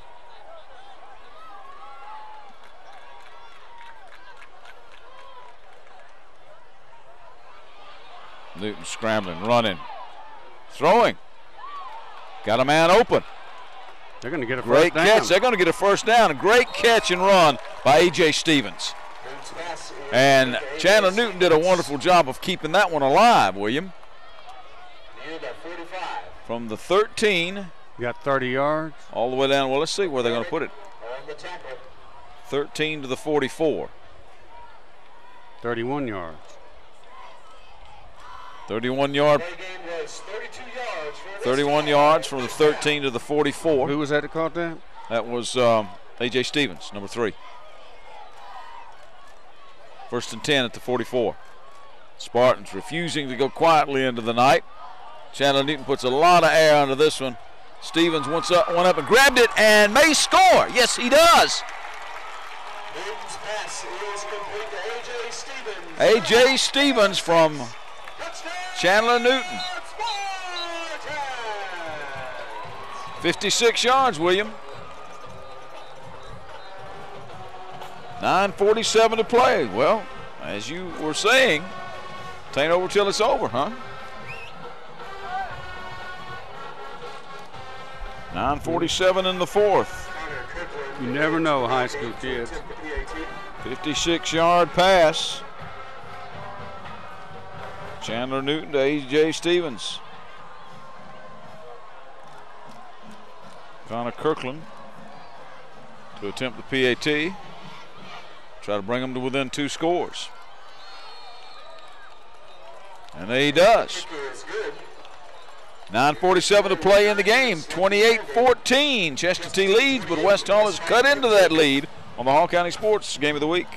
Newton scrambling, running, throwing. Got a man open. They're going to get a great first down. catch. They're going to get a first down. A great catch and run by A.J. Stevens. And Chandler Newton did a wonderful job of keeping that one alive, William. From the 13. You got 30 yards. All the way down. Well, let's see where they're going to put it. 13 to the 44. 31 yards. 31 yards from the 13 to the 44. Who was that caught that? That was A.J. Stevens, number 3. First and 10 at the 44. Spartans refusing to go quietly into the night. Chandler Newton puts a lot of air under this one. Stevens went up and grabbed it and may score. Yes, he does. Newton's pass is complete to A.J. Stevens. A.J. Stevens from Chandler Newton. 56 yards, William. 9:47 to play. Well, as you were saying, Tain't over till it's over, huh? 9:47 in the fourth. You never know, high school kids. 56-yard pass. Chandler Newton to A.J. Stevens. Connor Kirkland to attempt the PAT. Try to bring them to within 2 scores. And he does. 9:47 to play in the game. 28-14. Chestatee leads, but West Hall has cut into that lead on the Hall County Sports Game of the Week.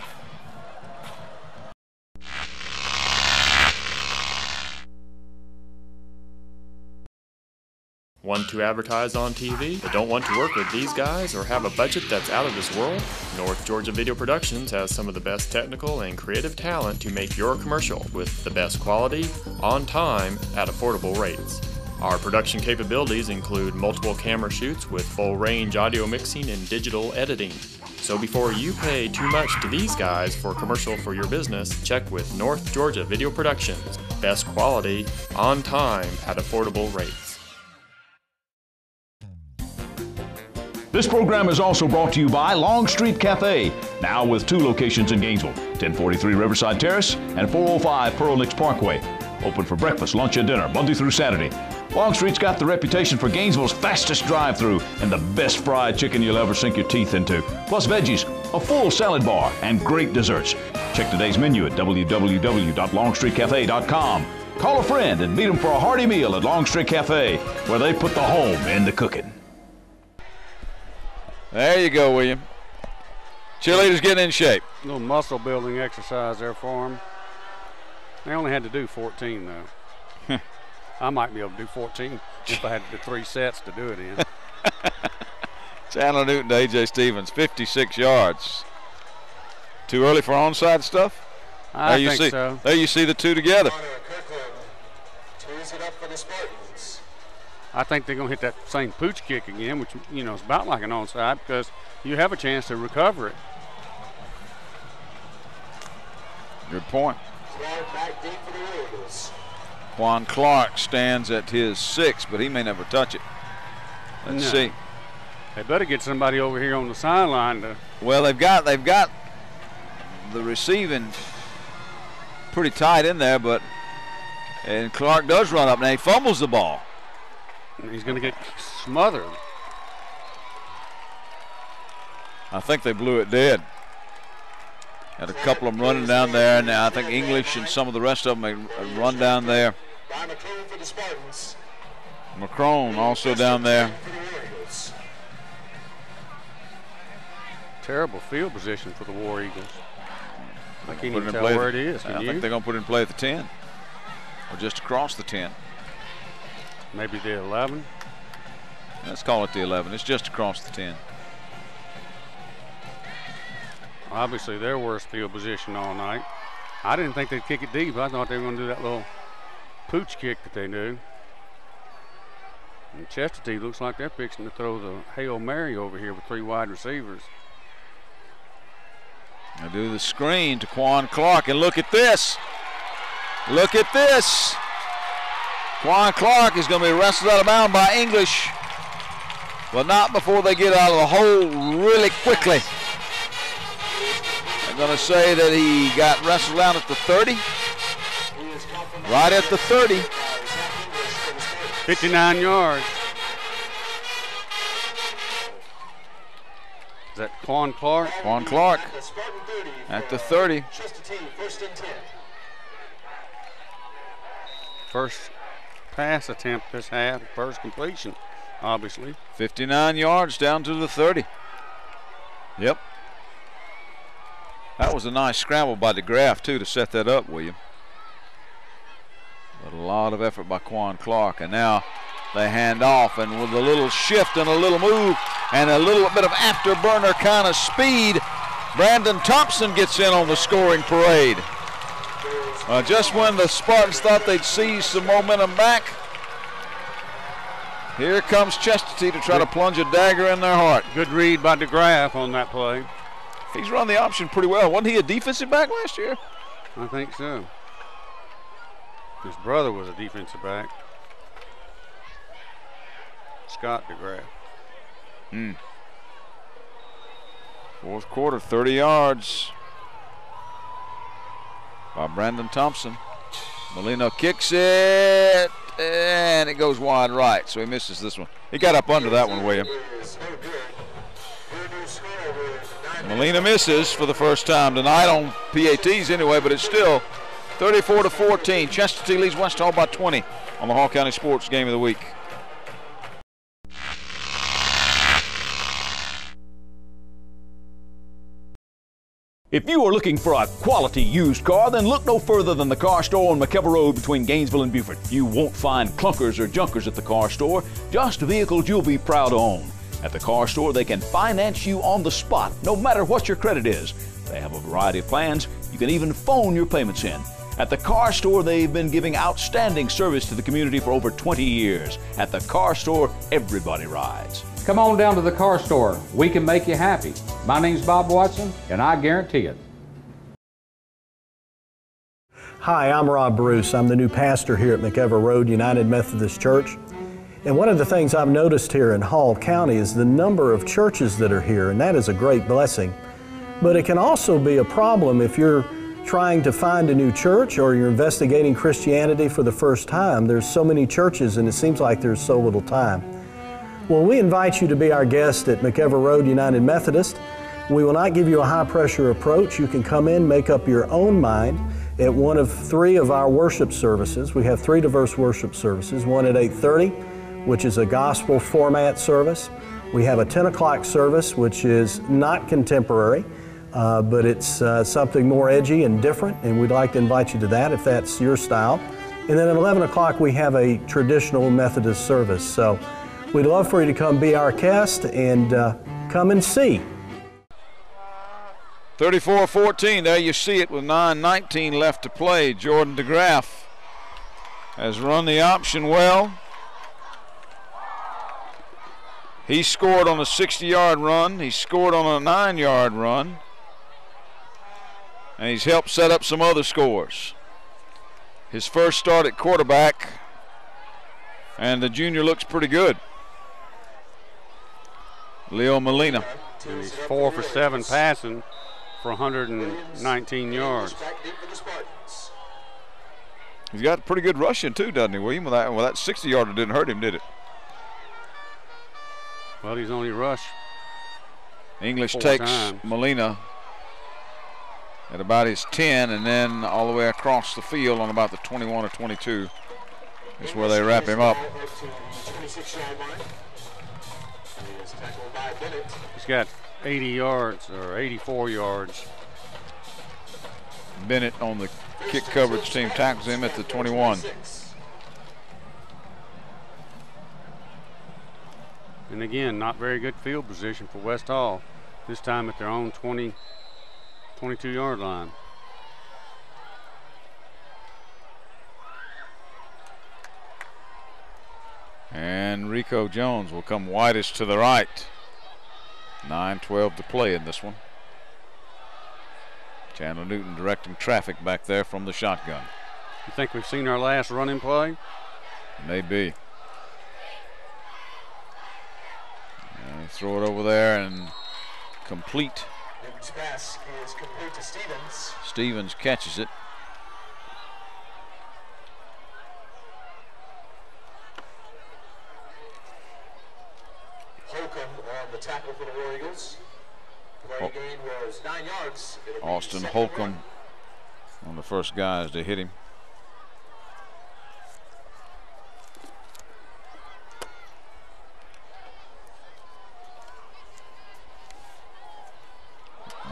Want to advertise on TV but don't want to work with these guys or have a budget that's out of this world? North Georgia Video Productions has some of the best technical and creative talent to make your commercial with the best quality, on time, at affordable rates. Our production capabilities include multiple camera shoots with full range audio mixing and digital editing. So before you pay too much to these guys for a commercial for your business, check with North Georgia Video Productions. Best quality, on time, at affordable rates. This program is also brought to you by Long Street Cafe, now with 2 locations in Gainesville, 1043 Riverside Terrace and 405 Pearl Nicks Parkway. Open for breakfast, lunch, and dinner, Monday through Saturday. Long Street's got the reputation for Gainesville's fastest drive-thru and the best fried chicken you'll ever sink your teeth into. Plus veggies, a full salad bar, and great desserts. Check today's menu at www.longstreetcafe.com. Call a friend and meet them for a hearty meal at Long Street Cafe, where they put the home in the cooking. There you go, William. Cheerleaders getting in shape. A little muscle building exercise there for them. They only had to do 14 though. I might be able to do 14 if I had to do 3 sets to do it in. Chandler Newton to A.J. Stevens, 56 yards. Too early for onside stuff? I think so. There you see the 2 together. Tears it up for the Spartans. I think they're going to hit that same pooch kick again, which, you know, is about like an onside because you have a chance to recover it. Good point. Clark back deep for the Warriors. Juan Clark stands at his 6, but he may never touch it. Let's see. They better get somebody over here on the sideline to. Well, they've got the receiving pretty tight in there, and Clark does run up. Now he fumbles the ball. He's going to get smothered. I think they blew it dead. Had a couple of them running down there, and now I think English and some of the rest of them run down there. McCrone also down there. Terrible field position for the War Eagles. I can't even tell where it is. I think they're going to put it in play at the 10 or just across the 10. Maybe the 11. Let's call it the 11. It's just across the 10. Obviously, their worst field position all night. I didn't think they'd kick it deep. I thought they were going to do that little pooch kick that they do. And Chestatee looks like they're fixing to throw the Hail Mary over here with 3 wide receivers. They do the screen to Quan Clark, and look at this. Look at this. Quan Clark is going to be wrestled out of bounds by English, but not before they get out of the hole really quickly. I'm going to say that he got wrestled out at the 30. Right at the 30. 59 yards. Is that Quan Clark? Quan Clark at the 30. First pass attempt this half, first completion, obviously. 59 yards down to the 30. Yep. That was a nice scramble by DeGraff, too, to set that up, William. But a lot of effort by Quan Clark, and now they hand off, and with a little shift and a little move and a little bit of afterburner kind of speed, Brandon Thompson gets in on the scoring parade. Just when the Spartans thought they'd seize some momentum back, here comes Chestatee to try to plunge a dagger in their heart. Good read by DeGraff on that play. He's run the option pretty well. Wasn't he a defensive back last year? I think so. His brother was a defensive back. Scott DeGraff. Fourth quarter, 30 yards by Brandon Thompson. Molina kicks it, and it goes wide right, so he misses this one. He got up under that one, William. Molina misses for the first time tonight on PATs anyway, but it's still 34-14. Chestatee leads West Hall by 20 on the Hall County Sports Game of the Week. If you are looking for a quality used car, then look no further than the car store on McKever Road between Gainesville and Beaufort. You won't find clunkers or junkers at the car store, just vehicles you'll be proud to own. At the car store, they can finance you on the spot, no matter what your credit is. They have a variety of plans. You can even phone your payments in. At the car store, they've been giving outstanding service to the community for over 20 years. At the car store, everybody rides. Come on down to the car store. We can make you happy. My name's Bob Watson, and I guarantee it. Hi, I'm Rob Bruce. I'm the new pastor here at McKever Road United Methodist Church. And one of the things I've noticed here in Hall County is the number of churches that are here, and that is a great blessing. But it can also be a problem if you're trying to find a new church or you're investigating Christianity for the first time. There's so many churches and it seems like there's so little time. Well, we invite you to be our guest at McKever Road United Methodist. We will not give you a high-pressure approach. You can come in, make up your own mind at one of 3 of our worship services. We have 3 diverse worship services, one at 8:30, which is a gospel format service. We have a 10 o'clock service, which is not contemporary, but it's something more edgy and different, and we'd like to invite you to that if that's your style. And then at 11 o'clock, we have a traditional Methodist service. So we'd love for you to come be our guest and come and see. 34-14, there you see it with 9:19 left to play. Jordan DeGraff has run the option well. He scored on a 60-yard run. He scored on a 9-yard run. And he's helped set up some other scores. His first start at quarterback, and the junior looks pretty good. Leo Molina. And he's 4 for 7 passing for 119 yards. He's got pretty good rushing too, doesn't he, William? Well, that 60-yarder didn't hurt him, did it? Well, he's only rushed English 4 takes times. Molina at about his 10, and then all the way across the field on about the 21 or 22 is where they wrap him up. He's got 80 yards or 84 yards. Bennett on the kick coverage team tackles him at the 21. And again, not very good field position for West Hall. This time at their own 22-yard line. And Rico Jones will come widest to the right. 9:12 to play in this one. Chandler Newton directing traffic back there from the shotgun. You think we've seen our last running play? Maybe. And throw it over there and complete. Newton's pass is complete to Stevens. Stevens catches it. Holcomb on the tackle for the War Eagles. Play gain was 9 yards. It'll be Austin second Holcomb run. one of the first guys to hit him.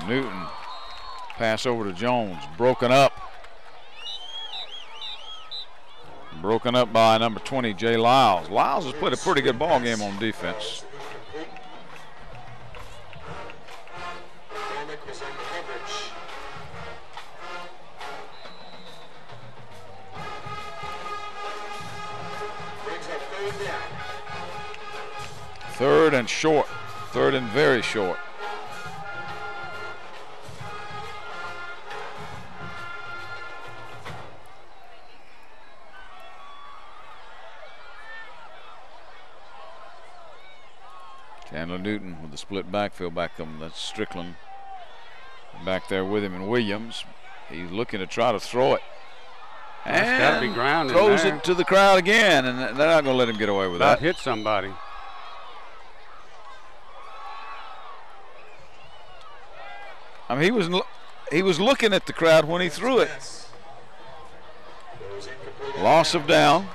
Newton, pass over to Jones, broken up. Broken up by number 20, Jay Lyles. Lyles has played a pretty good ball game on defense. Dormick was on the coverage. Brings up 3rd down. 3rd and short, 3rd and very short. Chandler Newton with the split backfield back them. That's Strickland back there with him, and Williams. He's looking to try to throw it. That's got to be ground in throws there. it to the crowd again, and they're not going to let him get away with About that. hit somebody. I mean, he was looking at the crowd when he threw it. Loss of down.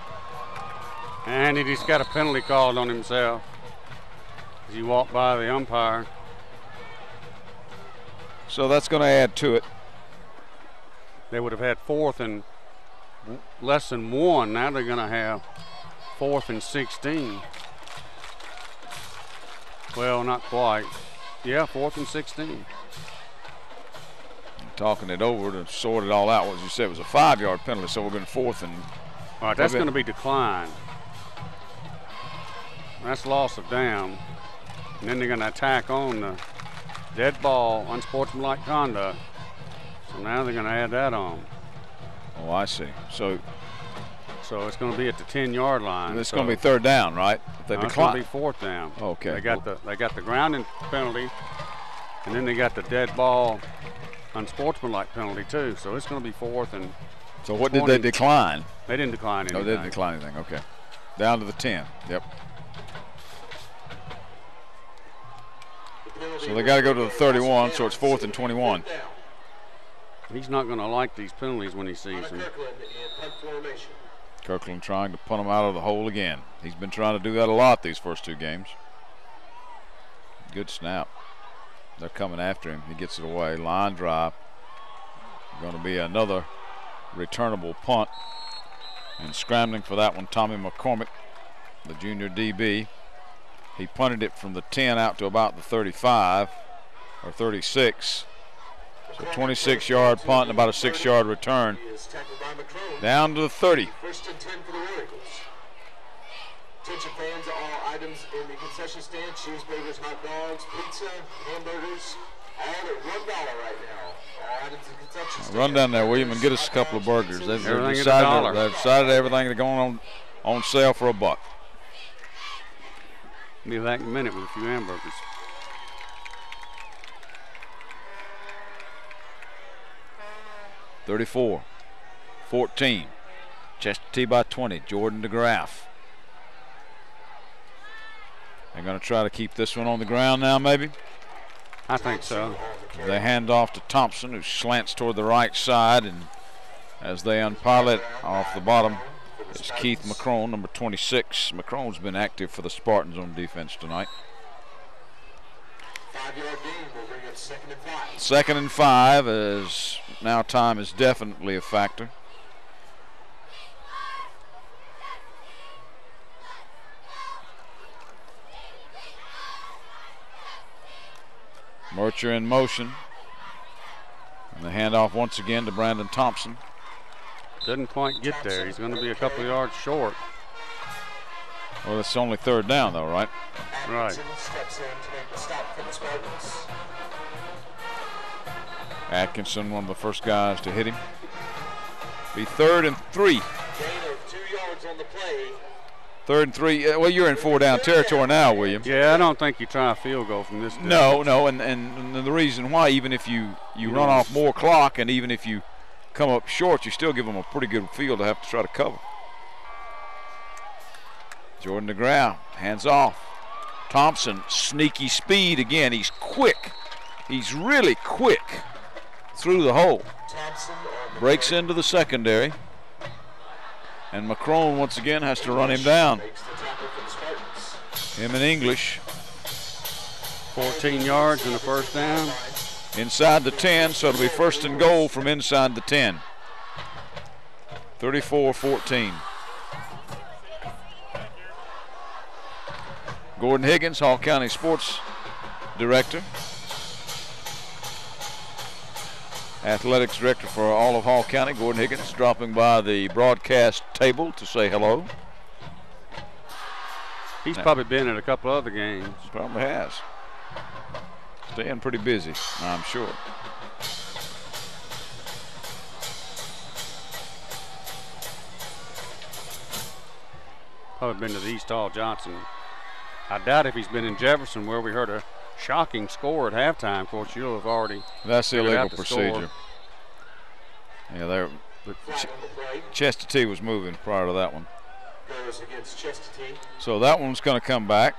And he just got a penalty called on himself as he walked by the umpire. So that's going to add to it. They would have had 4th and less than 1. Now they're going to have 4th and 16. Well, not quite. Yeah, 4th and 16. Talking it over to sort it all out. What you said, it was a 5-yard penalty, so we're going 4th and. All right, that's going to be declined. That's loss of down. And then they're going to attack on the dead ball, unsportsmanlike conduct. So now they're going to add that on. Oh, I see. So it's going to be at the 10-yard line. It's going to be 3rd down, right? If they decline. It's going to be 4th down. Okay. They got the grounding penalty, and then they got the dead ball unsportsmanlike penalty too. So it's going to be 4th and. So what did they decline? They didn't decline anything. No, they didn't decline anything. Okay. Down to the 10. Yep. So they got to go to the 31, so it's 4th and 21. He's not going to like these penalties when he sees them. Kirkland trying to punt him out of the hole again. He's been trying to do that a lot these first 2 games. Good snap. They're coming after him. He gets it away. Line drive. Going to be another returnable punt. And scrambling for that one, Tommy McCormick, the junior DB. He punted it from the 10 out to about the 35 or 36. So 26-yard punt and about a 6-yard return. Down to the 30. 1st and 10 for the Warriors. Attention fans, all items in the concession stand, cheeseburgers, hot dogs, pizza, hamburgers, all at $1 right now. All items in the concession stand. Run down there, William, and get us a couple of burgers. They've Everything decided, $1. they've decided everything is going on sale for $1. Be back in a minute with a few hamburgers. $34, 14. Chester T by 20. Jordan DeGraff. They're going to try to keep this one on the ground now, maybe? I think so. They hand off to Thompson, who slants toward the right side, and as they unpilot off the bottom, it's Keith McCrone, number 26. McCrone's been active for the Spartans on defense tonight. 5-yard gain will bring up 2nd and 5. 2nd and 5, as now time is definitely a factor. Murcher in motion. And the handoff once again to Brandon Thompson. Doesn't quite get there. He's going to be a couple of yards short. Well, it's only 3rd down, though, right? Right. Steps in to make the stop for the Spartans. Atkinson, one of the first guys to hit him. Be 3rd and 3. Gain of 2 yards on the play. 3rd and 3. Well, you're in 4-down territory now, William. Yeah, I don't think you try a field goal from this distance. No, and the reason why, even if you run off more clock, and even if you come up short, you still give them a pretty good field to have to try to cover. Jordan DeGraff, hands off. Thompson, sneaky speed again. He's quick. He's really quick through the hole. Breaks into the secondary. And McCrone once again has to run him down. Him in English. 14 yards and a 1st down. Inside the 10, so it'll be 1st and goal from inside the 10. 34-14. Gordon Higgins, Hall County Sports Director. Athletics Director for all of Hall County. Gordon Higgins dropping by the broadcast table to say hello. He's probably been at a couple other games. Probably has. Staying pretty busy, I'm sure. Probably been to the East Hall Johnson I doubt if he's been in Jefferson where we heard a shocking score at halftime. Of course, you'll have already. That's the figured illegal out the procedure. Yeah, Chester T was moving prior to that one. Goes against Chester T. So that one's going to come back.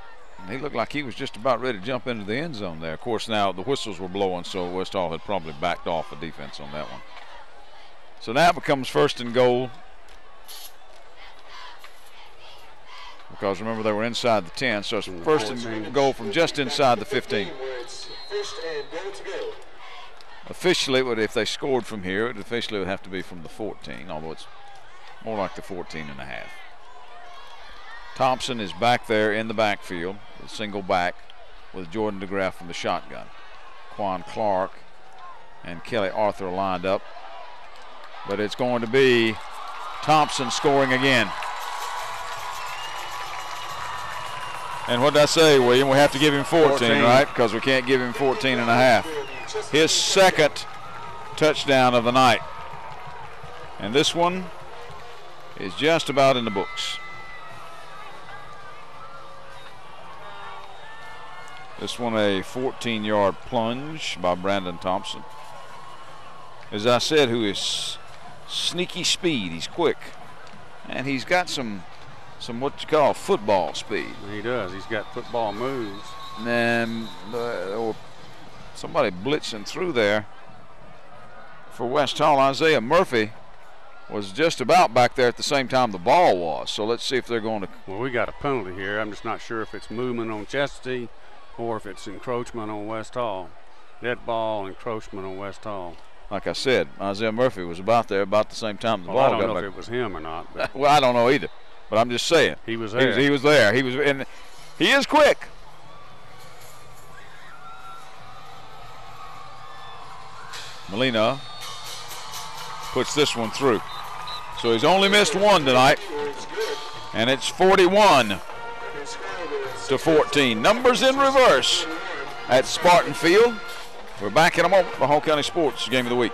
He looked like he was just about ready to jump into the end zone there. Of course, now the whistles were blowing, so West Hall had probably backed off the defense on that one. So now it becomes 1st and goal. Because remember, they were inside the 10, so it's 1st and goal from just inside the 15. Officially, if they scored from here, it officially would have to be from the 14, although it's more like the 14 and a half. Thompson is back there in the backfield, a single back with Jordan DeGraff from the shotgun. Quan Clark and Kelly Arthur lined up. But it's going to be Thompson scoring again. And what did I say, William? We have to give him 14, right? Because we can't give him 14 and a half. His second touchdown of the night. And this one is just about in the books. This one a 14-yard plunge by Brandon Thompson. As I said, who is sneaky speed. He's quick. And he's got some what you call football speed. He does. He's got football moves. And somebody blitzing through there for West Hall. Isaiah Murphy was just about back there at the same time the ball was. So let's see if they're going to. Well, we got a penalty here. I'm just not sure if it's movement on Chastity or if it's encroachment on West Hall. Dead ball, encroachment on West Hall. Like I said, Isaiah Murphy was about there about the same time the ball got back. I don't know if it was him or not. But well, I don't know either. But I'm just saying. He was there. He was there. And he is quick. Molina puts this one through. So he's only missed one tonight. And it's 41 to 14. Numbers in reverse at Spartan Field. We're back in a moment for Hall County Sports Game of the Week.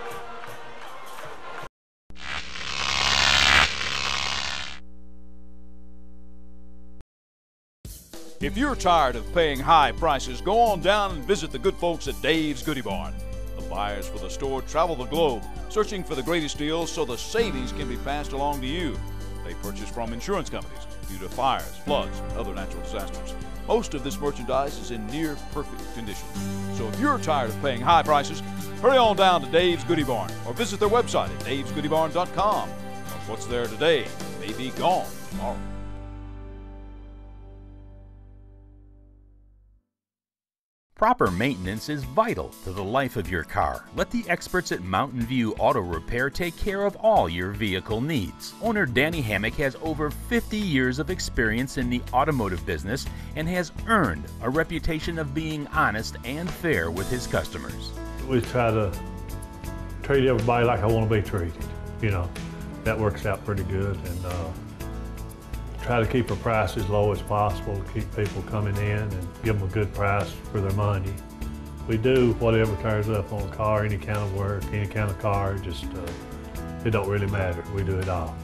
If you're tired of paying high prices, go on down and visit the good folks at Dave's Goodie Barn. The buyers for the store travel the globe, searching for the greatest deals so the savings can be passed along to you. They purchase from insurance companies due to fires, floods, and other natural disasters. Most of this merchandise is in near perfect condition. So if you're tired of paying high prices, hurry on down to Dave's Goodie Barn or visit their website at davesgoodiebarn.com. What's there today may be gone tomorrow. Proper maintenance is vital to the life of your car. Let the experts at Mountain View Auto Repair take care of all your vehicle needs. Owner Danny Hammock has over 50 years of experience in the automotive business and has earned a reputation of being honest and fair with his customers. We try to treat everybody like I want to be treated. You know, that works out pretty good, and try to keep our price as low as possible to keep people coming in and give them a good price for their money. We do whatever turns up on a car, any kind of work, any kind of car, just it don't really matter. We do it all.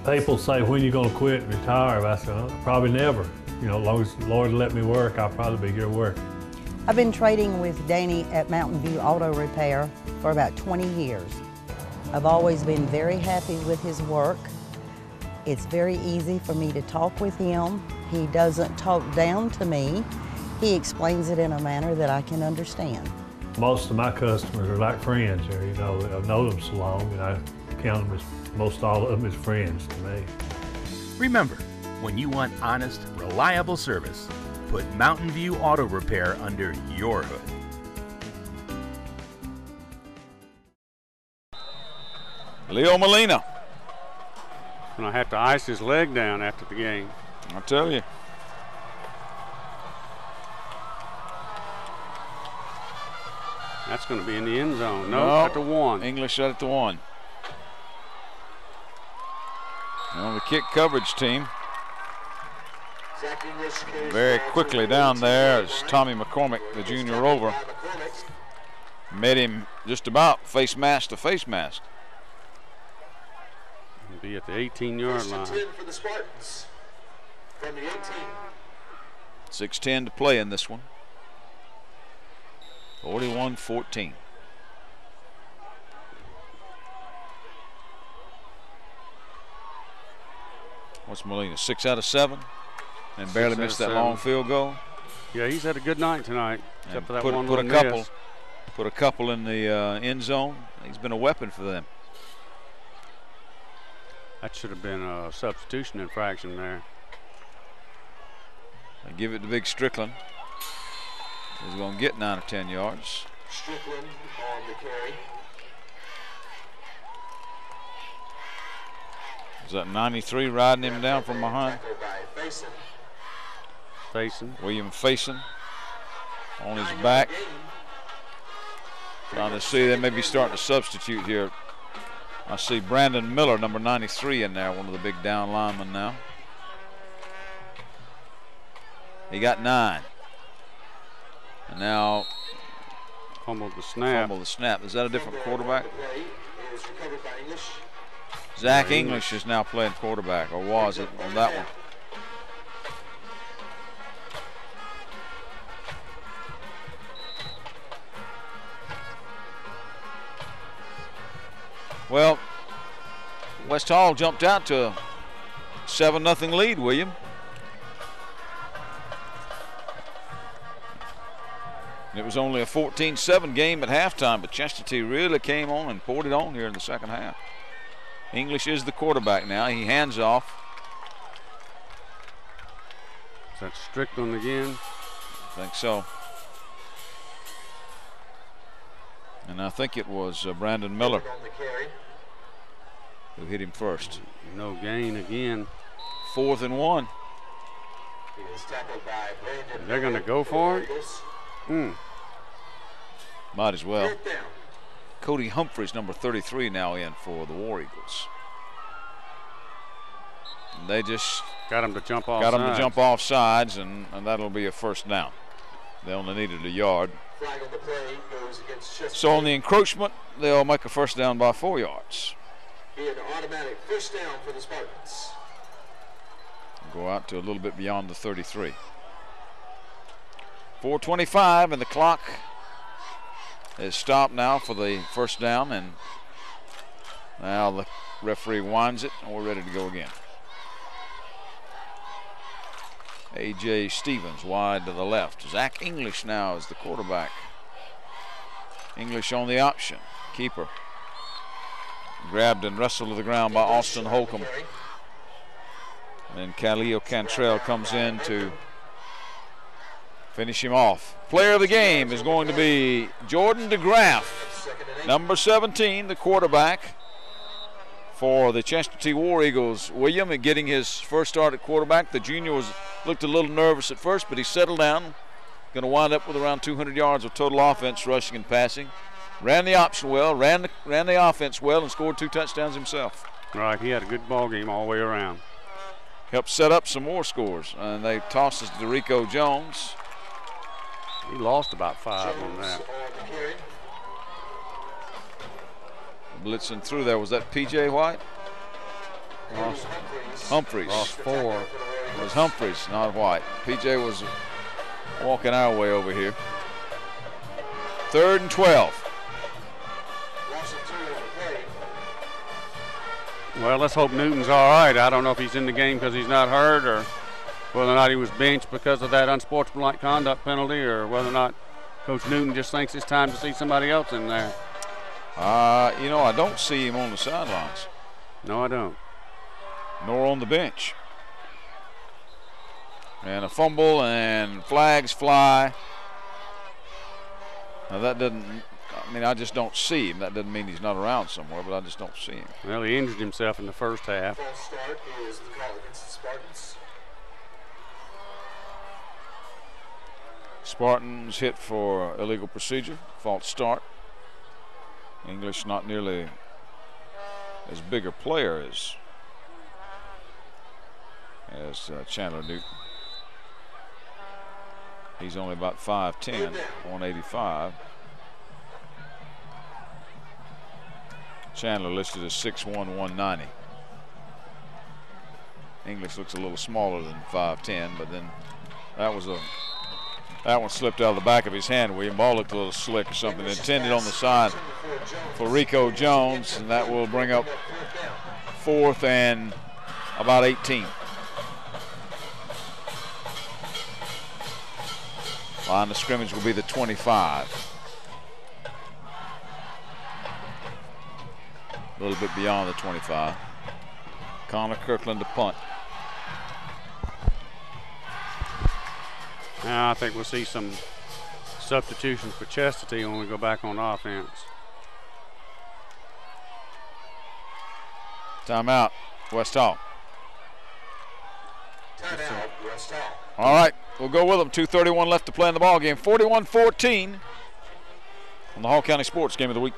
People say, when are you going to quit and retire? I said, probably never. You know, as long as the Lord let me work, I'll probably be here working. I've been trading with Danny at Mountain View Auto Repair for about 20 years. I've always been very happy with his work. It's very easy for me to talk with him. He doesn't talk down to me. He explains it in a manner that I can understand. Most of my customers are like friends here. You know, I've known them so long, and I count them as, most all of them as friends to me. Remember, when you want honest, reliable service, put Mountain View Auto Repair under your hood. Leo Molina. Gonna have to ice his leg down after the game. I'll tell you. That's gonna be in the end zone. No, at the 1. English at the 1. Well, the kick coverage team very quickly down there as Tommy McCormick, the junior rover, met him just about face mask to face mask. Be at the 18-yard line. 10 for the Spartans from the 18. 6:10 to play in this one. 41-14. What's Molina? 6 out of 7, and barely missed that long field goal. Yeah, he's had a good night tonight, except for that one put a little couple, miss. put a couple in the end zone. He's been a weapon for them. That should have been a substitution infraction there. They give it to Big Strickland. He's going to get 9 or 10 yards. Strickland on the carry. Is that 93 riding him down from behind? Faison. William Faison on his back. Trying to see, they may be starting to substitute here. I see Brandon Miller, number 93, in there, one of the big down linemen now. He got 9. And now fumbled the snap. Is that a different quarterback? Zach English is now playing quarterback, or was it on that one? Well, West Hall jumped out to a 7-0 lead, William. It was only a 14-7 game at halftime, but Chestatee really came on and poured it on here in the second half. English is the quarterback now. He hands off. Is that Strickland again? I think so. And I think it was Brandon Miller who hit him first. No gain again. 4th and 1. They're going to go for it? Might as well. Cody Humphreys, number 33, now in for the War Eagles. And they just got him to jump off. Got him to jump off sides, and that'll be a first down. They only needed a yard. Flag on the play goes against Chestatee. So on the encroachment, they'll make a first down by 4 yards. Be an automatic first down for the Spartans. Go out to a little bit beyond the 33. 4:25, and the clock is stopped now for the first down, and now the referee winds it, and we're ready to go again. A.J. Stevens wide to the left. Zach English now is the quarterback. English on the option. Keeper. Grabbed and wrestled to the ground by Austin Holcomb. And Khalil Cantrell comes in to finish him off. Player of the game is going to be Jordan DeGraff, number 17, the quarterback for the Chestatee War Eagles. William, getting his first start at quarterback. The junior looked a little nervous at first, but he settled down. Going to wind up with around 200 yards of total offense, rushing and passing. Ran the option well, ran the offense well, and scored 2 touchdowns himself. Right, he had a good ball game all the way around. Helped set up some more scores, and they tossed it to Rico Jones. He lost about 5 on that. Blitzing through there. Was that P.J. White? Humphreys. Lost 4. It was Humphreys, not White. P.J. was walking our way over here. 3rd and 12. Well, let's hope Newton's all right. I don't know if he's in the game because he's not hurt, or whether or not he was benched because of that unsportsmanlike conduct penalty, or whether or not Coach Newton just thinks it's time to see somebody else in there. You know, I don't see him on the sidelines. No, I don't. Nor on the bench. And a fumble, and flags fly. Now that doesn't, I mean, I just don't see him. That doesn't mean he's not around somewhere, but I just don't see him. Well, he injured himself in the first half. False start is the call against the Spartans. Spartans hit for illegal procedure, false start. English not nearly as big a player as Chandler Newton. He's only about 5'10", 185. Chandler listed as 6'1", 190. English looks a little smaller than 5'10", but then That one slipped out of the back of his hand. William, ball looked a little slick or something. Intended on the side for Rico Jones, and that will bring up 4th and about 18. Line of scrimmage will be the 25. A little bit beyond the 25. Connor Kirkland to punt. Now I think we'll see some substitutions for Chestatee when we go back on offense. Timeout, West Hall. Timeout, West Hall. All right, we'll go with them. 2:31 left to play in the ball game. 41-14 on the Hall County Sports Game of the Week.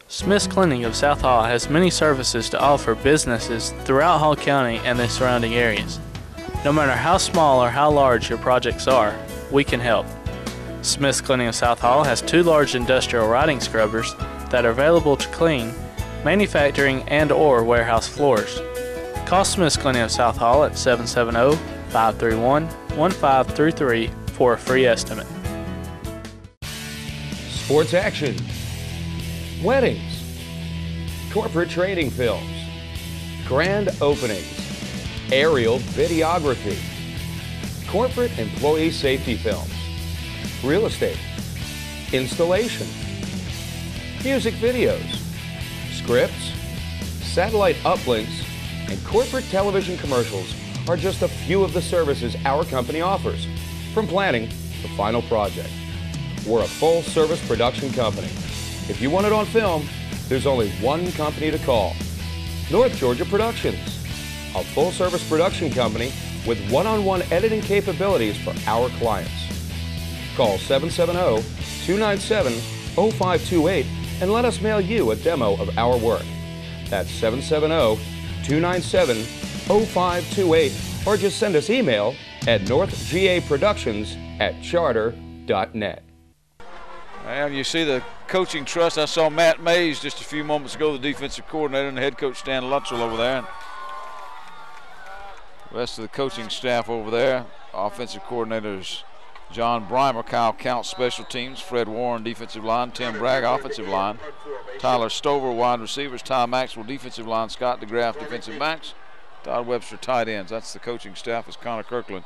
Smith's Cleaning of South Hall has many services to offer businesses throughout Hall County and the surrounding areas. No matter how small or how large your projects are, we can help. Smith's Cleaning of South Hall has 2 large industrial riding scrubbers that are available to clean manufacturing and/or warehouse floors. Call Smith's Cleaning of South Hall at 770-531-1533 for a free estimate. Sports action, weddings, corporate training films, grand openings, aerial videography, corporate employee safety films, real estate, installation, music videos, scripts, satellite uplinks, and corporate television commercials are just a few of the services our company offers, from planning to final project. We're a full-service production company. If you want it on film, there's only one company to call: North Georgia Productions, a full-service production company with one-on-one editing capabilities for our clients. Call 770-297-0528 and let us mail you a demo of our work. That's 770-297-0528, or just send us email at northgaproductions@charter.net. And you see the coaching trust. I saw Matt Mays just a few moments ago, the defensive coordinator, and the head coach Stan Luttrell over there. And the rest of the coaching staff over there. Offensive coordinators John Breimer, Kyle Count, special teams, Fred Warren, defensive line, Tim Bragg, offensive line, Tyler Stover, wide receivers, Ty Maxwell, defensive line, Scott DeGraff, defensive backs, Todd Webster, tight ends. That's the coaching staff as Connor Kirkland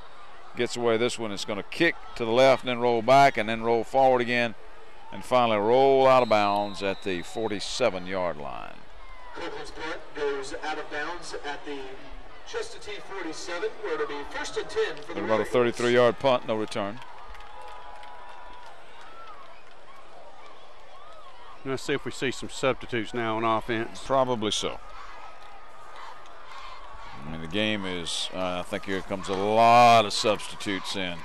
gets away this one. It's going to kick to the left and then roll back and then roll forward again and finally roll out of bounds at the 47-yard line. Kirkland's punt goes out of bounds at the Chestatee 47, where it'll be 1st and 10 for the About a 33-yard punt, no return. Let's see if we see some substitutes now on offense. Probably so. I mean, the game is, I think here comes a lot of substitutes in.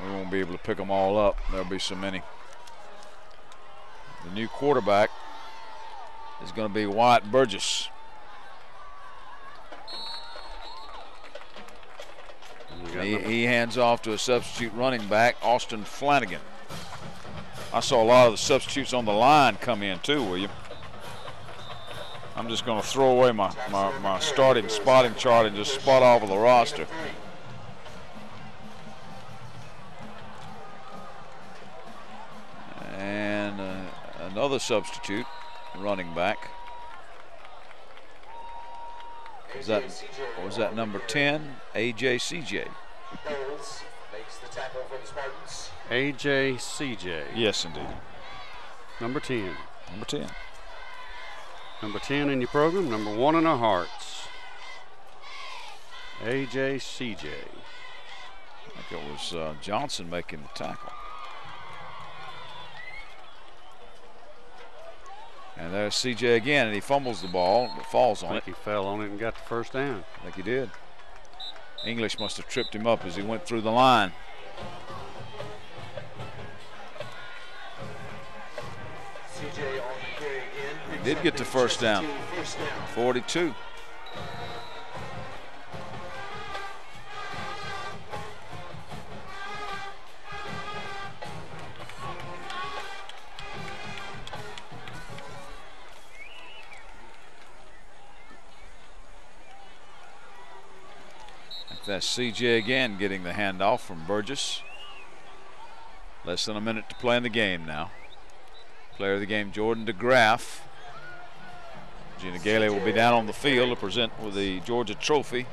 We won't be able to pick them all up. There'll be so many. The new quarterback is going to be Wyatt Burgess. He hands off to a substitute running back, Austin Flanagan. I saw a lot of the substitutes on the line come in too, William. I'm just going to throw away my starting spotting chart and just spot off of the roster. And another substitute running back. Was that number 10? AJCJ. Bowles makes the tackle for the Spartans. AJCJ. Yes, indeed. Number 10. Number 10. Number 10 in your program, number 1 in our hearts. AJCJ. I think it was Johnson making the tackle. And there's CJ again, and he fumbles the ball, but falls on it. I think he fell on it and got the first down. I think he did. English must have tripped him up as he went through the line. CJ on the carry again. He did get the first down. 42. That's CJ again getting the handoff from Burgess. Less than a minute to play in the game now. Player of the game, Jordan DeGraff. Gina Gailey will be down on the field to present with the Georgia Trophy.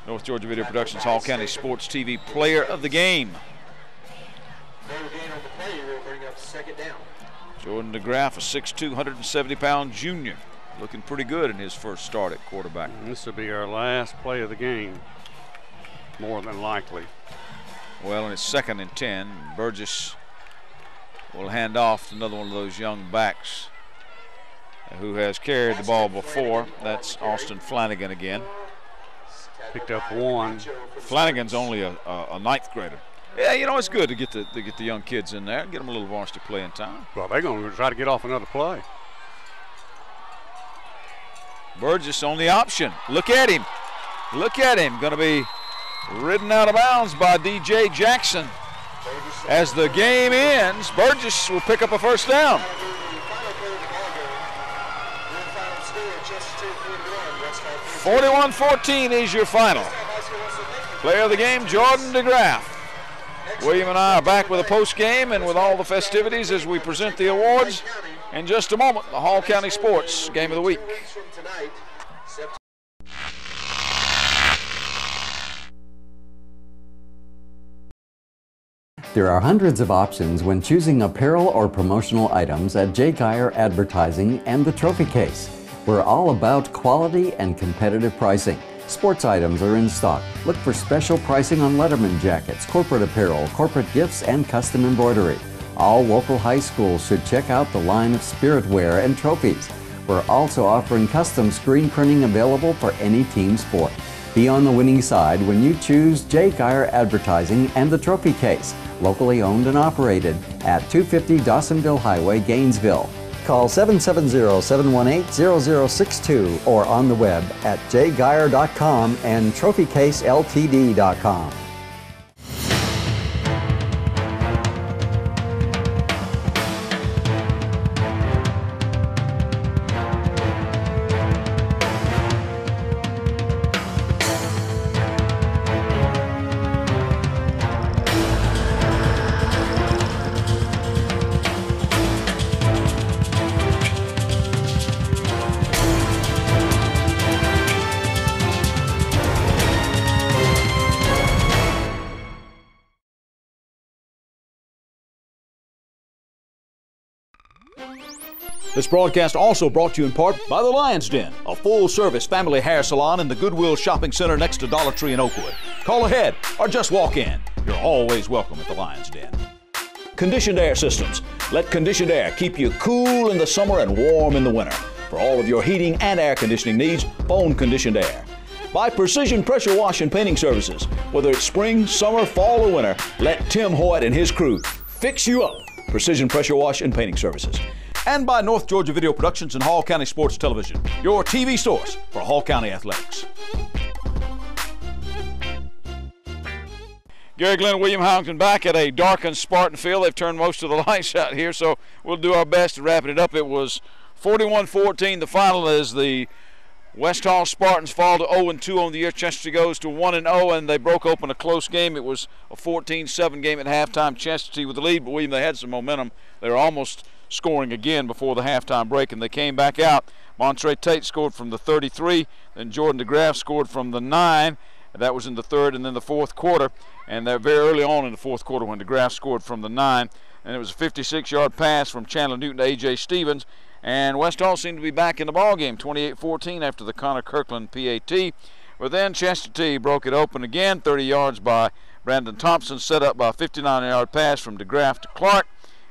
North Georgia Video Productions Hall County Sports TV Player of the Game. Jordan DeGraff, a 6'2", 170-pound junior. Looking pretty good in his first start at quarterback. And this will be our last play of the game, more than likely. Well, and it's 2nd and 10. Burgess will hand off to another one of those young backs who has carried the ball before. That's Austin Flanagan again. Picked up 1. Flanagan's only a 9th grader. Yeah, you know, it's good to get the young kids in there, get them a little varsity playing time. Well, they're going to try to get off another play. Burgess on the option. Look at him. Look at him. Going to be ridden out of bounds by DJ Jackson. As the game ends, Burgess will pick up a first down. 41-14 is your final. Player of the game, Jordan DeGraff. William and I are back with a post game and with all the festivities as we present the awards. In just a moment, the Hall County Sports Game of the Week. There are hundreds of options when choosing apparel or promotional items at J. Geyer Advertising and the Trophy Case. We're all about quality and competitive pricing. Sports items are in stock. Look for special pricing on Letterman jackets, corporate apparel, corporate gifts, and custom embroidery. All local high schools should check out the line of spiritware and trophies. We're also offering custom screen printing available for any team sport. Be on the winning side when you choose J. Geyer Advertising and the Trophy Case, locally owned and operated at 250 Dawsonville Highway, Gainesville. Call 770-718-0062 or on the web at jgeyer.com and trophycaseltd.com. This broadcast also brought to you in part by the Lion's Den, a full-service family hair salon in the Goodwill Shopping Center next to Dollar Tree in Oakwood. Call ahead or just walk in. You're always welcome at the Lion's Den. Conditioned Air Systems. Let conditioned air keep you cool in the summer and warm in the winter. For all of your heating and air conditioning needs, phone Conditioned Air. By Precision Pressure Wash and Painting Services. Whether it's spring, summer, fall, or winter, let Tim Hoyt and his crew fix you up. Precision Pressure Wash and Painting Services. And by North Georgia Video Productions and Hall County Sports Television, your TV source for Hall County athletics. Gary Glenn and William Houghton back at a darkened Spartan field. They've turned most of the lights out here, so we'll do our best to wrap it up. It was 41-14. The final is the West Hall Spartans fall to 0-2 on the year. Chesterton goes to 1-0, and they broke open a close game. It was a 14-7 game at halftime. Chesterton with the lead, but William, they had some momentum. They were almost scoring again before the halftime break, and they came back out. Montre Tate scored from the 33, then Jordan DeGraff scored from the 9. That was in the third and then the fourth quarter, and they're very early on in the fourth quarter when DeGraff scored from the 9, and it was a 56-yard pass from Chandler Newton to A.J. Stevens, and West Hall seemed to be back in the ballgame, 28-14 after the Connor Kirkland PAT. But then Chesterton broke it open again, 30 yards by Brandon Thompson, set up by a 59-yard pass from DeGraff to Clark,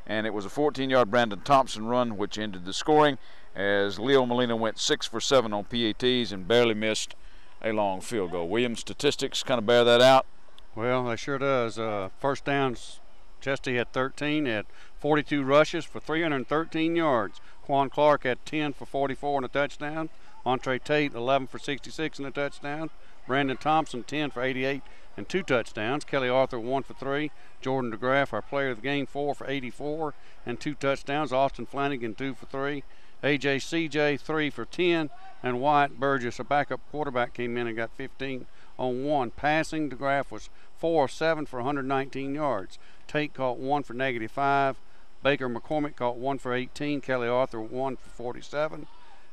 and it was a 14-yard Brandon Thompson run which ended the scoring as Leo Molina went 6 for 7 on PATs and barely missed a long field goal. Williams' statistics kind of bear that out. Well, they sure does. First downs, Chesty had 13, had 42 rushes for 313 yards. Quan Clark had 10 for 44 and a touchdown. Montre Tate, 11 for 66 and a touchdown. Brandon Thompson, 10 for 88 and 2 touchdowns. Kelly Arthur, 1 for 3. Jordan DeGraff, our player of the game, 4 for 84 and 2 touchdowns. Austin Flanagan, 2 for 3. AJ CJ, 3 for 10. And Wyatt Burgess, a backup quarterback, came in and got 15 on 1. Passing, DeGraff was 4 of 7 for 119 yards. Tate caught 1 for -5. Baker McCormick caught 1 for 18. Kelly Arthur 1 for 47.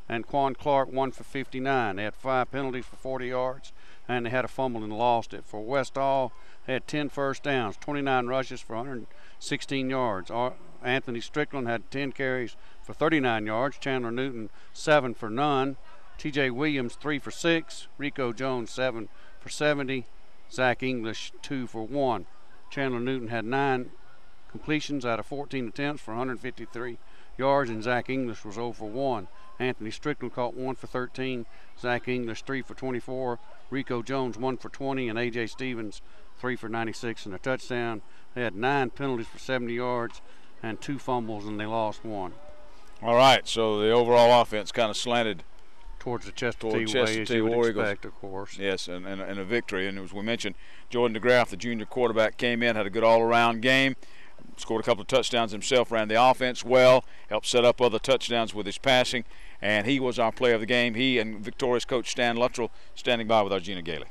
And Quan Clark 1 for 59. They had 5 penalties for 40 yards, and they had a fumble and lost it. For Westall, they had 10 first downs, 29 rushes for 116 yards. Anthony Strickland had 10 carries for 39 yards. Chandler Newton 7 for none. TJ Williams 3 for 6. Rico Jones 7 for 70. Zach English 2 for 1. Chandler Newton had 9 completions out of 14 attempts for 153 yards, and Zach English was 0 for 1. Anthony Strickland caught 1 for 13. Zach English 3 for 24. Rico Jones 1 for 20, and A.J. Stevens 3 for 96 and a touchdown. They had 9 penalties for 70 yards and 2 fumbles, and they lost 1. All right, so the overall offense kind of slanted towards the Chestatee way, as you would expect, of course. Yes, and a victory. And as we mentioned, Jordan DeGraff, the junior quarterback, came in, had a good all-around game, scored a couple of touchdowns himself, ran the offense well, helped set up other touchdowns with his passing, and he was our player of the game. He and victorious coach Stan Luttrell standing by with our Gina Gailey.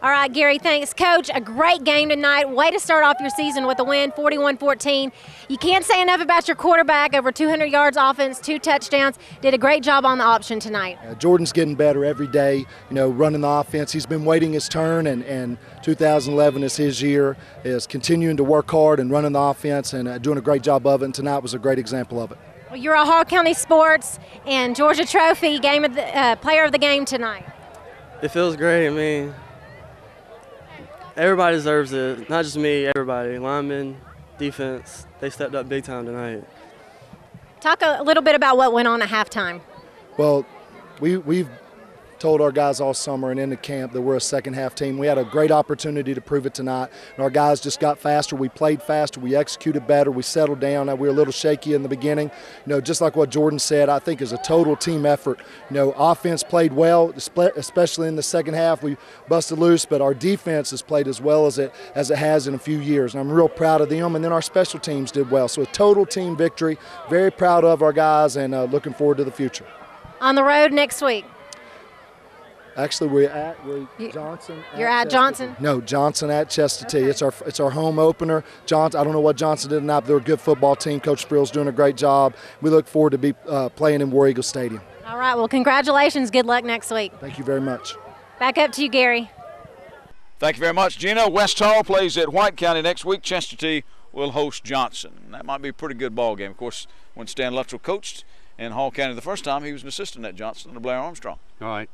All right, Gary, thanks. Coach, a great game tonight. Way to start off your season with a win, 41-14. You can't say enough about your quarterback, over 200 yards offense, 2 touchdowns. Did a great job on the option tonight. Jordan's getting better every day, running the offense. He's been waiting his turn, and 2011 is his year, is continuing to work hard and running the offense and doing a great job of it, and tonight was a great example of it. Well, you're a Hall County Sports and Georgia Trophy game of the, player of the game tonight. It feels great. I mean, everybody deserves it, not just me, everybody. Linemen, defense, they stepped up big time tonight. Talk a little bit about what went on at halftime. Well, we've told our guys all summer and in the camp that we're a second half team. We had a great opportunity to prove it tonight, and our guys just got faster. We played faster. We executed better. We settled down. We were a little shaky in the beginning. Just like what Jordan said, I think is a total team effort. Offense played well, especially in the second half. We busted loose, but our defense has played as well as it has in a few years, and I'm real proud of them. And then our special teams did well. So a total team victory. Very proud of our guys, and looking forward to the future. On the road next week. Actually, we're Johnson. You're at Johnson? No, Johnson at Chestatee. Okay. It's our home opener. Johnson. I don't know what Johnson did tonight, but they're a good football team. Coach Sprill's doing a great job. We look forward to be playing in War Eagle Stadium. All right. Well, congratulations. Good luck next week. Thank you very much. Back up to you, Gary. Thank you very much, Gina. West Hall plays at White County next week. Chestatee will host Johnson. That might be a pretty good ball game. Of course, when Stan Luttrell coached in Hall County the first time, he was an assistant at Johnson under Blair Armstrong. All right,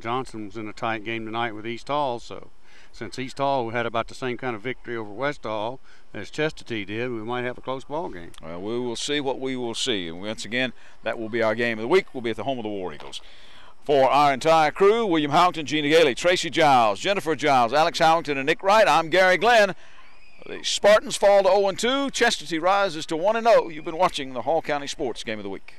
Johnson was in a tight game tonight with East Hall, so since East Hall had about the same kind of victory over West Hall as Chestatee did, we might have a close ball game. Well, we will see what we will see, and once again, that will be our game of the week. We'll be at the home of the War Eagles. For our entire crew, William Houghton, Gina Gailey, Tracy Giles, Jennifer Giles, Alex Houghton, and Nick Wright, I'm Gary Glenn. The Spartans fall to 0-2. Chestatee rises to 1-0. You've been watching the Hall County Sports Game of the Week.